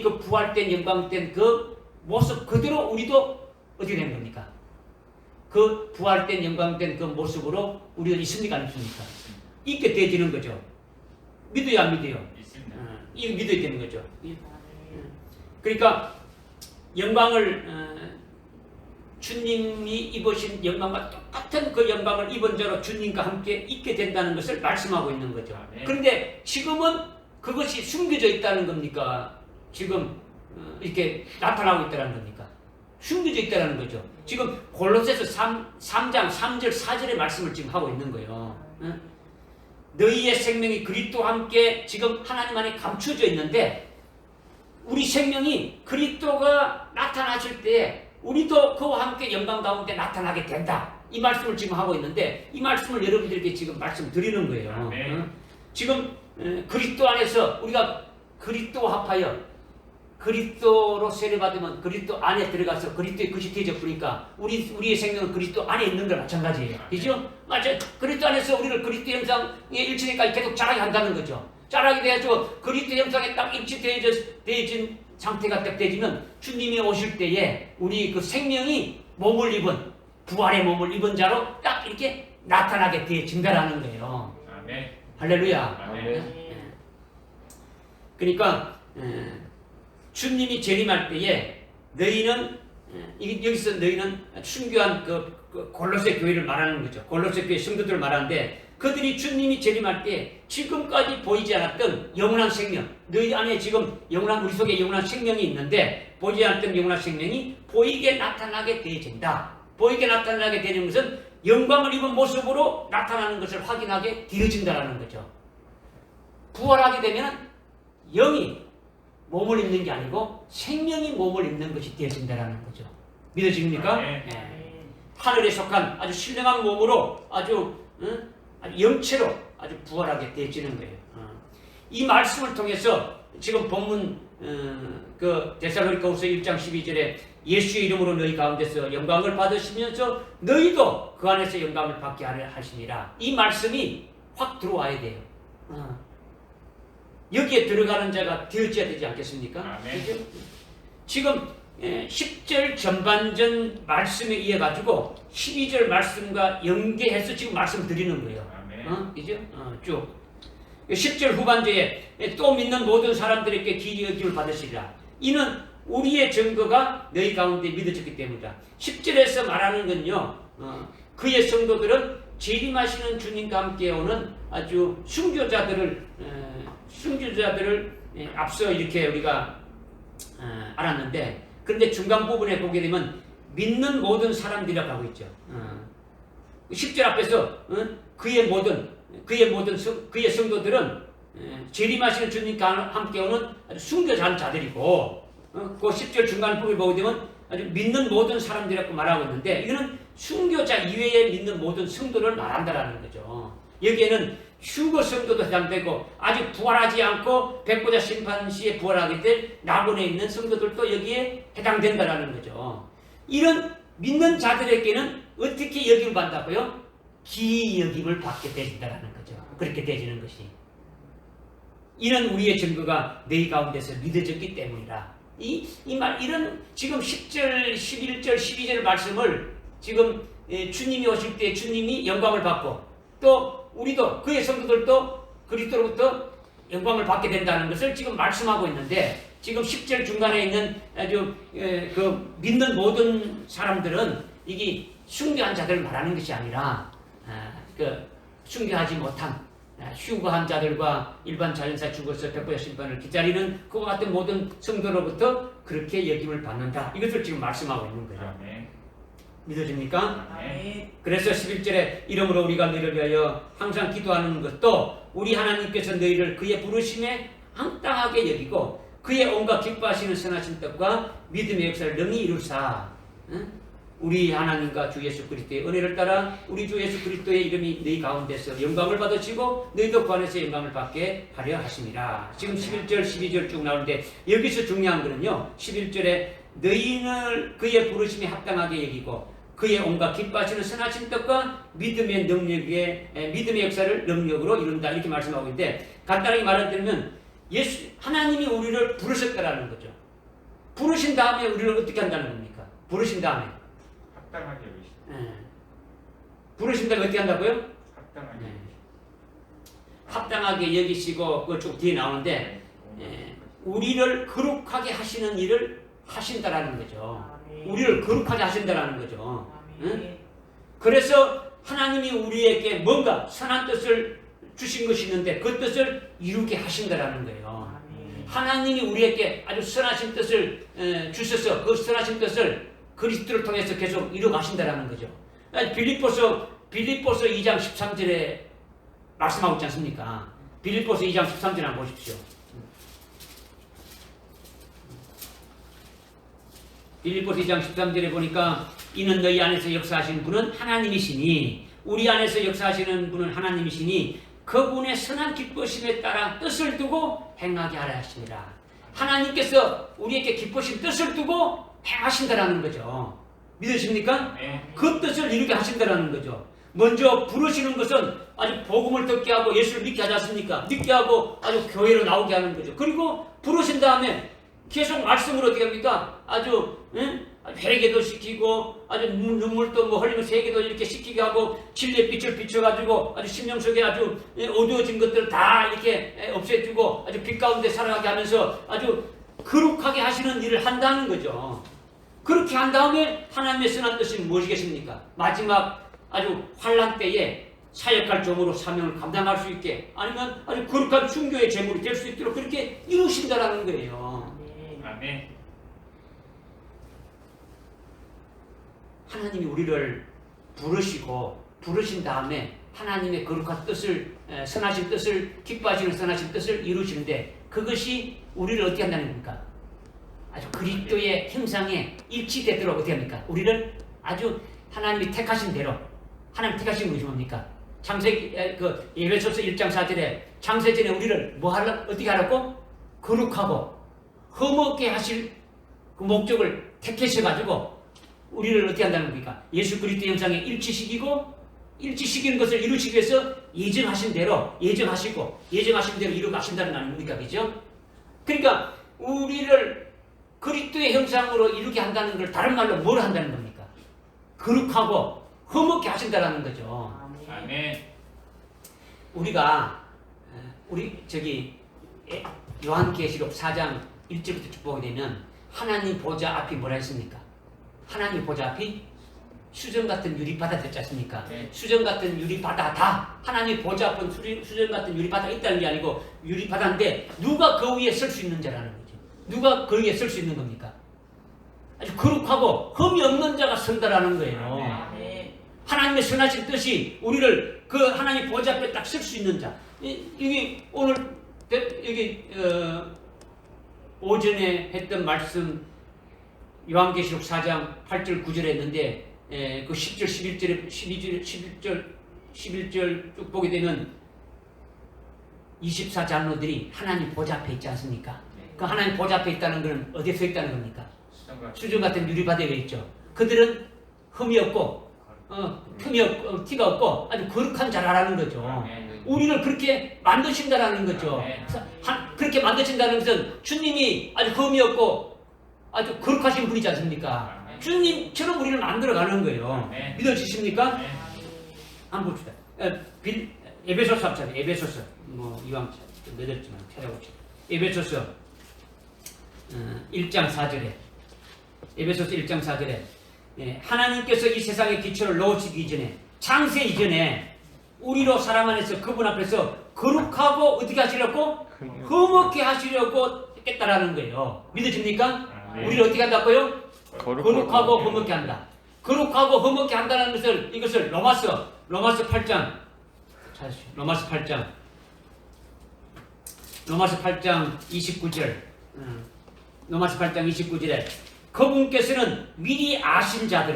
그 부활된 영광된 그 모습 그대로 우리도 어떻게 된 겁니까? 그 부활된 영광된 그 모습으로 우리가 있습니까? 안 있습니까? 있게 되어지는 거죠. 믿어요, 안 믿어요? 있습니다. 이거 믿어야 되는 거죠. 그러니까 영광을 주님이 입으신 영광과 똑같은 그 영광을 입은 자로 주님과 함께 있게 된다는 것을 말씀하고 있는 거죠. 그런데 지금은 그것이 숨겨져 있다는 겁니까? 지금 이렇게 나타나고 있다는 겁니까? 숨겨져 있다는 거죠. 지금 골로새서 3장 3절 4절의 말씀을 지금 하고 있는 거예요. 너희의 생명이 그리스도와 함께 지금 하나님 안에 감춰져 있는데 우리 생명이 그리스도가 나타나실 때 우리도 그와 함께 영광 가운데 나타나게 된다. 이 말씀을 지금 하고 있는데 이 말씀을 여러분들에게 지금 말씀드리는 거예요. 지금 그리스도 안에서 우리가 그리스도와 합하여 그리스도로 세례받으면 그리스도 안에 들어가서 그리스도의 것이 되어져 버리니까 우리의 생명은 그리스도 안에 있는 걸 마찬가지예요. 그죠? 맞아요. 그리스도 안에서 우리를 그리스도 형상의 일치니까 계속 자라게 한다는 거죠. 자라게 돼가지고 그리스도 형상에 딱 일치되어진 상태가 딱 되지면 주님이 오실 때에 우리 그 생명이 몸을 입은 부활의 몸을 입은 자로 딱 이렇게 나타나게 되어진다라는 거예요. 아멘. 할렐루야. 아멘. 그러니까 주님이 재림할 때에 너희는 여기서 너희는 순교한 그 골로새 교회를 말하는 거죠. 골로새 교회 성도들을 말하는데 그들이 주님이 재림할 때 지금까지 보이지 않았던 영원한 생명, 너희 안에 지금 우리 속에 영원한 생명이 있는데 보이지 않았던 영원한 생명이 보이게 나타나게 되어진다. 보이게 나타나게 되는 것은 영광을 입은 모습으로 나타나는 것을 확인하게 되어진다는 거죠. 부활하게 되면 영이 몸을 입는 게 아니고 생명이 몸을 입는 것이 되어진다는 거죠. 믿어집니까? 네. 하늘에 속한 아주 신령한 몸으로 아주 영체로 아주 부활하게 되어지는 거예요. 이 말씀을 통해서 지금 본문 그 데살로니가후서 1장 12절에 예수의 이름으로 너희 가운데서 영광을 받으시면서 너희도 그 안에서 영광을 받게 하시니라. 이 말씀이 확 들어와야 돼요. 여기에 들어가는 자가 되어져야 되지 않겠습니까? 그렇죠? 지금 10절 전반전 말씀에 의해 가지고 12절 말씀과 연계해서 지금 말씀드리는 거예요. 그죠? 쭉 10절 후반부에 또 믿는 모든 사람들에게 기이 여김을 받으시리라. 이는 우리의 증거가 너희 가운데 믿어졌기 때문이다. 10절에서 말하는 건요, 그의 성도들은 재림하시는 주님과 함께 오는 아주 순교자들을 앞서 이렇게 우리가 알았는데, 그런데 중간 부분에 보게 되면 믿는 모든 사람들이라고 하고 있죠. 10절 앞에서 그의 성도들은 재림하시는 주님과 함께 오는 아주 순교한 자들이고, 그 10절 중간 부분을 보게 되면 아주 믿는 모든 사람들이라고 말하고 있는데, 이거는 순교자 이외에 믿는 모든 성도를 말한다라는 거죠. 여기에는 휴거 성도도 해당되고 아직 부활하지 않고 백보자 심판 시에 부활하게 될 낙원에 있는 성도들도 여기에 해당된다라는 거죠. 이런 믿는 자들에게는 어떻게 여김을 받는다고요? 기이 여김을 받게 되진다라는 거죠. 그렇게 되지는 것이. 이는 우리의 증거가 너희 가운데서 믿어졌기 때문이라. 이런 지금 10절, 11절, 12절 말씀을 지금 주님이 오실 때 주님이 영광을 받고 또 우리도 그의 성도들도 그리스도로부터 영광을 받게 된다는 것을 지금 말씀하고 있는데, 지금 10절 중간에 있는 아주 그 믿는 모든 사람들은 이게 순교한 자들을 말하는 것이 아니라 그 순교하지 못한 휴거한 자들과 일반 자연사 죽어서 백보자 심판을 기다리는 그와 같은 모든 성도로부터 그렇게 여김을 받는다. 이것을 지금 말씀하고 있는 거죠. 믿어집니까? 그래서 11절에 이러므로 우리가 너희를 위하여 항상 기도하는 것도 우리 하나님께서 너희를 그의 부르심에 합당하게 여기고 그의 온갖 기뻐하시는 선하신 뜻과 믿음의 역사를 능히 이루사 우리 하나님과 주 예수 그리스도의 은혜를 따라 우리 주 예수 그리스도의 이름이 너희 가운데서 영광을 받으시고 너희도 그 안에서 영광을 받게 하려 하심이라. 지금 11절 12절 쭉 나오는데 여기서 중요한 것은요, 11절에 너희는 그의 부르심에 합당하게 여기고 그의 온갖 기뻐하시는 선하신 뜻과 믿음의 역사를 능력으로 이룬다, 이렇게 말씀하고 있는데, 간단하게 말하자면 하나님이 우리를 부르셨다라는 거죠. 부르신 다음에 우리를 어떻게 한다는 겁니까? 부르신 다음에 합당하게 여기시다. 부르신 다음에 어떻게 한다고요? 합당하게 합당하게 여기시고 그 쭉 뒤에 나오는데 우리를 거룩하게 하시는 일을 하신다라는 거죠. 우리를 거룩하게 하신다라는 거죠. 그래서 하나님이 우리에게 뭔가 선한 뜻을 주신 것이 있는데 그 뜻을 이루게 하신다라는 거예요. 하나님이 우리에게 아주 선하신 뜻을 주셔서 그 선하신 뜻을 그리스도를 통해서 계속 이루어가신다라는 거죠. 빌립보서 2장 13절에 말씀하고 있지 않습니까? 빌립보서 2장 13절 한번 보십시오. 빌립보서 2장 13절에 보니까 이는 너희 안에서 역사하시는 분은 하나님이시니 우리 안에서 역사하시는 분은 하나님이시니 그분의 선한 기쁘심에 따라 뜻을 두고 행하게 하라 하시니라. 하나님께서 우리에게 기쁘신 뜻을 두고 행하신다라는 거죠. 믿으십니까? 네. 그 뜻을 이루게 하신다라는 거죠. 먼저 부르시는 것은 아주 복음을 듣게 하고 예수를 믿게 하지 않습니까? 믿게 하고 아주 교회로 나오게 하는 거죠. 그리고 부르신 다음에 계속 말씀으로 어떻게 합니까? 아주 회개도 시키고 아주 눈물도 뭐 흘리면 세계도 이렇게 시키게 하고 진리의 빛을 비춰가지고 아주 심령 속에 아주 어두워진 것들을 다 이렇게 없애주고 아주 빛 가운데 살아가게 하면서 아주 거룩하게 하시는 일을 한다는 거죠. 그렇게 한 다음에 하나님의 선한 뜻이 무엇이겠습니까? 마지막 아주 환난 때에 사역할 종으로 사명을 감당할 수 있게 아니면 아주 거룩한 순교의 제물이 될 수 있도록 그렇게 이루신다라는 거예요. 아멘. 하나님이 우리를 부르신 다음에 하나님의 거룩한 뜻을 선하신 뜻을 기뻐하시는 선하신 뜻을 이루시는데 그것이 우리를 어떻게 한다는 겁니까? 아주 그리스도의 형상에 일치되도록 어떻게 합니까? 우리를 아주 하나님이 택하신 대로 하나님 택하신 것이 뭡니까? 에베소서 1장 4절에 창세전에 우리를 어떻게 하라고? 거룩하고 흠없게 하실 그 목적을 택하셔가지고 우리를 어떻게 한다는 겁니까? 예수 그리스도 형상에 일치시키는 것을 이루시기 위해서 예정하신 대로 예정하신 대로 이루가신다는 거 아닙니까? 그죠? 그러니까 우리를 그리스도의 형상으로 이루게 한다는 걸 다른 말로 뭘 한다는 겁니까? 거룩하고 흠없게 하신다는 거죠. 아멘. 요한계시록 4장 1절부터 쭉 보게 되면 하나님 보좌 앞이 뭐라 했습니까? 하나님 보좌 앞이 수정 같은 유리바다 됐지 않습니까? 네. 수정 같은 유리바다다. 하나님 보좌 앞은 수정 같은 유리바다가 있다는 게 아니고 유리바다인데 누가 그 위에 설 수 있는 자라는 거죠. 누가 그 위에 설 수 있는 겁니까? 아주 거룩하고 흠이 없는 자가 선다라는 거예요. 하나님의 선하신 뜻이 우리를 그 하나님 보좌 앞에 딱 설 수 있는 자. 여기 오늘 여기 오전에 했던 말씀 요한계시록 4장 8절 9절에 했는데 그 10절 11절에 11절 쭉 보게 되면 24장로들이 하나님 보좌 앞에 있지 않습니까? 그 하나님 보좌 앞에 있다는 것은 어디에 서 있다는 겁니까? 수정 같은 유리바다에 있죠. 그들은 흠이 없고 틈이 없고 티가 없고 아주 거룩한 자라라는 거죠. 우리를 그렇게 만드신다라는 거죠. 그렇게 만드신다는 것은 주님이 아주 흠이 없고 아주 거룩하신 분이지 않습니까? 주님처럼 우리를 만들어가는 거예요. 믿어지십니까? 한번 봅시다. 에베소서 합시다. 에베소서 이왕 좀 늦었지만 찾아봅시다. 에베소서 1장 4절에 에베소서 1장 4절에 하나님께서 이 세상에 기초를 놓으시기 이전에 창세 이전에 우리로 사랑 안에서 그분 앞에서 거룩하고 어떻게 하시려고? 흠없게 하시려고 했다라는 거예요. 믿으십니까? 우리를 어떻게 한다고요? 거룩하고 흠없게 한다. 거룩하고 흠없게 한다는 것을 이것을 로마서 8장 찾으시오. 로마서 8장 29절 로마서 8장 29절에 그분께서는 미리 아신 자가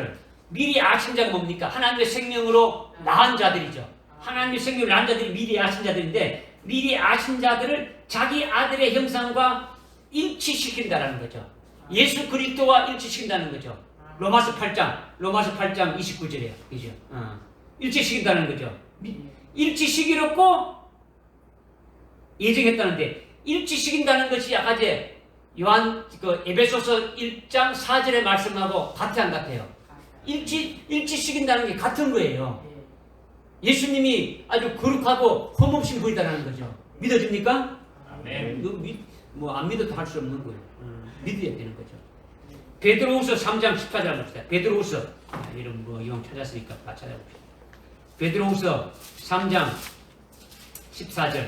뭡니까? 하나님의 생명으로 낳은 자들이죠. 하나님의 생명을 낳은 자들이 미리 아신 자들인데 미리 아신 자들을 자기 아들의 형상과 일치시킨다는 거죠. 예수 그리스도와 일치시킨다는 거죠. 로마서 8장 29절이에요. 그죠? 일치시킨다는 거죠. 일치시키려고 예정했다는데 일치시킨다는 것이 아까 이제 에베소서 1장 4절의 말씀하고 같아 안 같아요? 일치시킨다는 게 같은 거예요. 예수님이 아주 거룩하고 흠없신 분이다라는 거죠. 믿어집니까? 아멘. 안 믿어도 할 수 없는 거예요. 믿어야 되는 거죠. 베드로후서 3장 14절 한번 봅시다. 베드로후서 이런 이왕 찾았으니까 다 찾아봅시다. 베드로후서 3장 14절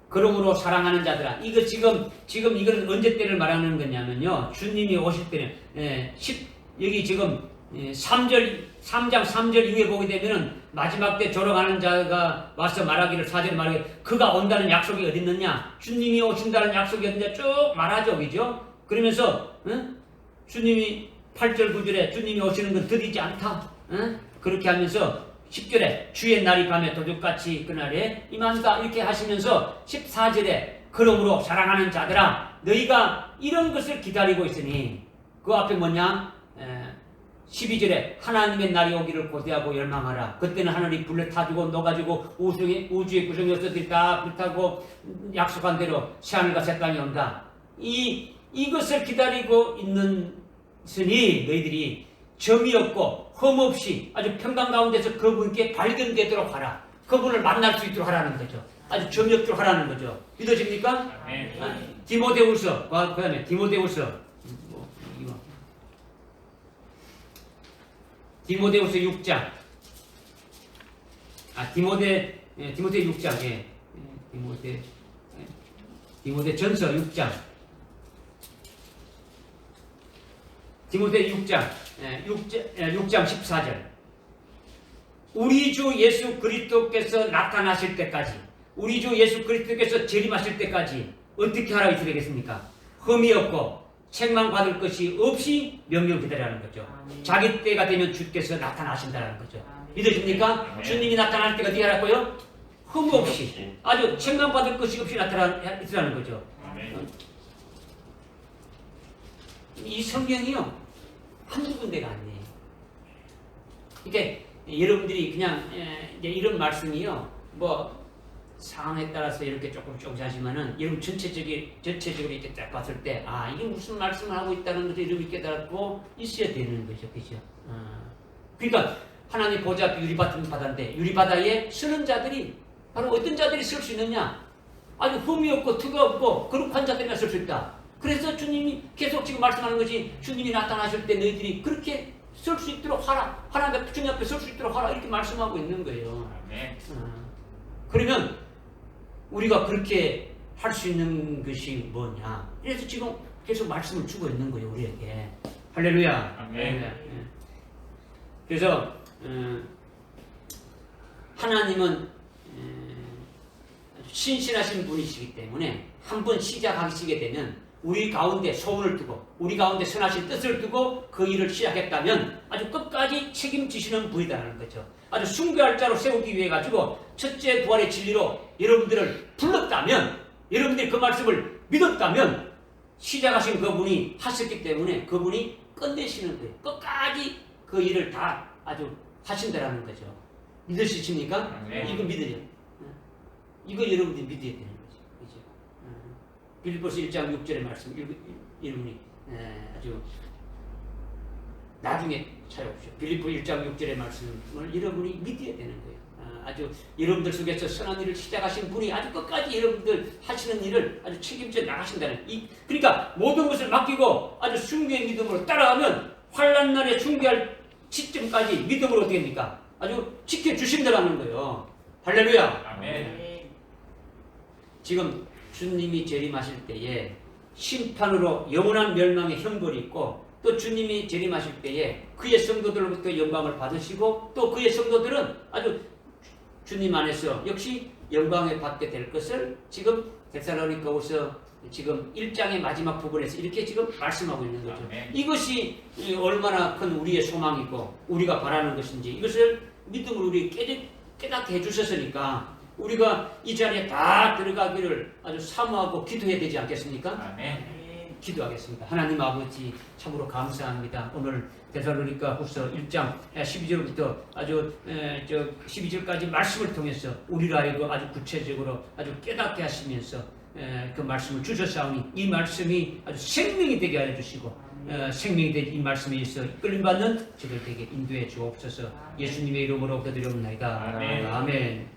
그러므로 사랑하는 자들아 이거 지금 이건 언제 때를 말하는 거냐면요 주님이 오실 때는 여기 지금 3장 3절 이후에 보게 되면은 마지막 때 졸업하는 자가 와서 말하기를 4절에 말하기를 그가 온다는 약속이 어디 있느냐 주님이 오신다는 약속이 어디냐 쭉 말하죠. 그죠? 그러면서 주님이 8절 9절에 주님이 오시는 건 드리지 않다. 그렇게 하면서 10절에 주의 날이 밤에 도둑같이 그날에 임한다 이렇게 하시면서 14절에 그러므로 사랑하는 자들아 너희가 이런 것을 기다리고 있으니 그 앞에 뭐냐 12절에 하나님의 날이 오기를 고대하고 열망하라. 그때는 하늘이 불에 타주고 녹아지고 우주의 구성 요소들이 다 불타고 약속한 대로 새하늘과 새 땅이 온다. 이것을 기다리고 있는 으니 너희들이 점이 없고 흠없이 아주 평강 가운데서 그분께 발견되도록 하라. 그분을 만날 수 있도록 하라는 거죠. 아주 점이 없도록 하라는 거죠. 믿어집니까? 디모데후서, 그 다음에 디모데후서 디모데후서 6장. 디모데 6장. 예. 디모데전서 6장. 디모데 6장. 6장 14절. 우리 주 예수 그리스도께서 나타나실 때까지, 우리 주 예수 그리스도께서 재림하실 때까지 어떻게 하라 이 되겠습니까? 흠이 없고 책망받을 것이 없이 명령 기다리라는 거죠. 자기 때가 되면 주께서 나타나신다는 거죠. 믿으십니까? 주님이 나타날 때가 어떻게 하라고요? 흠 없이 아주 책망받을 것이 없이 나타나는 거죠. 이 성경이요 한두 군데가 아니에요. 이게 여러분들이 그냥 이제 이런 말씀이요 뭐 상황에 따라서 이렇게 조금씩 하시면은 여러분 전체적으로 이렇게 딱 봤을 때 이게 무슨 말씀을 하고 있다는 것을 여러분이 깨달고 있어야 되는 거죠, 그죠? 그러니까 하나님 보좌 앞에 유리바다인데 유리바다에 쓰는 자들이 바로 어떤 자들이 쓸 수 있느냐? 아주 흠이 없고 투가 없고 거룩한 자들이나 쓸 수 있다. 그래서 주님이 계속 지금 말씀하는 것이 주님이 나타나실 때 너희들이 그렇게 쓸 수 있도록 하라. 하나님 주님 앞에 쓸 수 있도록 하라. 이렇게 말씀하고 있는 거예요. 그러면 우리가 그렇게 할 수 있는 것이 뭐냐? 그래서 지금 계속 말씀을 주고 있는 거예요, 우리에게. 할렐루야. 아멘. 그래서 하나님은 신실하신 분이시기 때문에 한 번 시작하시게 되면 우리 가운데 소원을 두고 우리 가운데 선하신 뜻을 두고 그 일을 시작했다면 아주 끝까지 책임지시는 분이라는 거죠. 아주 숭배할 자로 세우기 위해 가지고 첫째 부활의 진리로 여러분들을 불렀다면 여러분들이 그 말씀을 믿었다면 시작하신 그분이 하셨기 때문에 그분이 끝내시는 거예요. 끝까지 그 일을 다 아주 하신다라는 거죠. 믿으시십니까? 이거 믿으려. 이거 여러분들이 믿어야 되는 거죠. 그죠? 빌립보서 1장 6절의 말씀 여러분이 아주 나중에 찾아보십시오. 빌립보 1장 6절의 말씀을 여러분이 믿어야 되는 거예요. 아주 여러분들 속에서 선한 일을 시작하신 분이 아주 끝까지 여러분들 하시는 일을 아주 책임져 나가신다는 그러니까 모든 것을 맡기고 아주 숭배의 믿음으로 따라가면 환난 날에 숭배할 시점까지 믿음으로 어떻게 됩니까? 아주 지켜주신다는 거예요. 할렐루야. 아멘. 지금 주님이 재림하실 때에 심판으로 영원한 멸망의 형벌이 있고 또 주님이 재림하실 때에 그의 성도들로부터 영광을 받으시고 또 그의 성도들은 아주 주님 안에서 역시 영광을 받게 될 것을 지금 데살로니가후서 지금 1장의 마지막 부분에서 이렇게 지금 말씀하고 있는 거죠. 아멘. 이것이 얼마나 큰 우리의 소망이고 우리가 바라는 것인지 이것을 믿음으로 우리 깨닫게 해주셨으니까 우리가 이 자리에 다 들어가기를 아주 사모하고 기도해야 되지 않겠습니까? 아멘. 기도하겠습니다. 하나님 아버지 참으로 감사합니다. 오늘 데살로니가후서 1장 12절부터 아주 12절까지 말씀을 통해서 우리를 하여금 아주 구체적으로 아주 깨닫게 하시면서 그 말씀을 주셨사오니 이 말씀이 아주 생명이 되게 하여 주시고 생명이 된 이 말씀에 의해서 이끌림받는 저들에게 인도해 주옵소서. 예수님의 이름으로 기도드리옵나이다. 아멘. 아멘.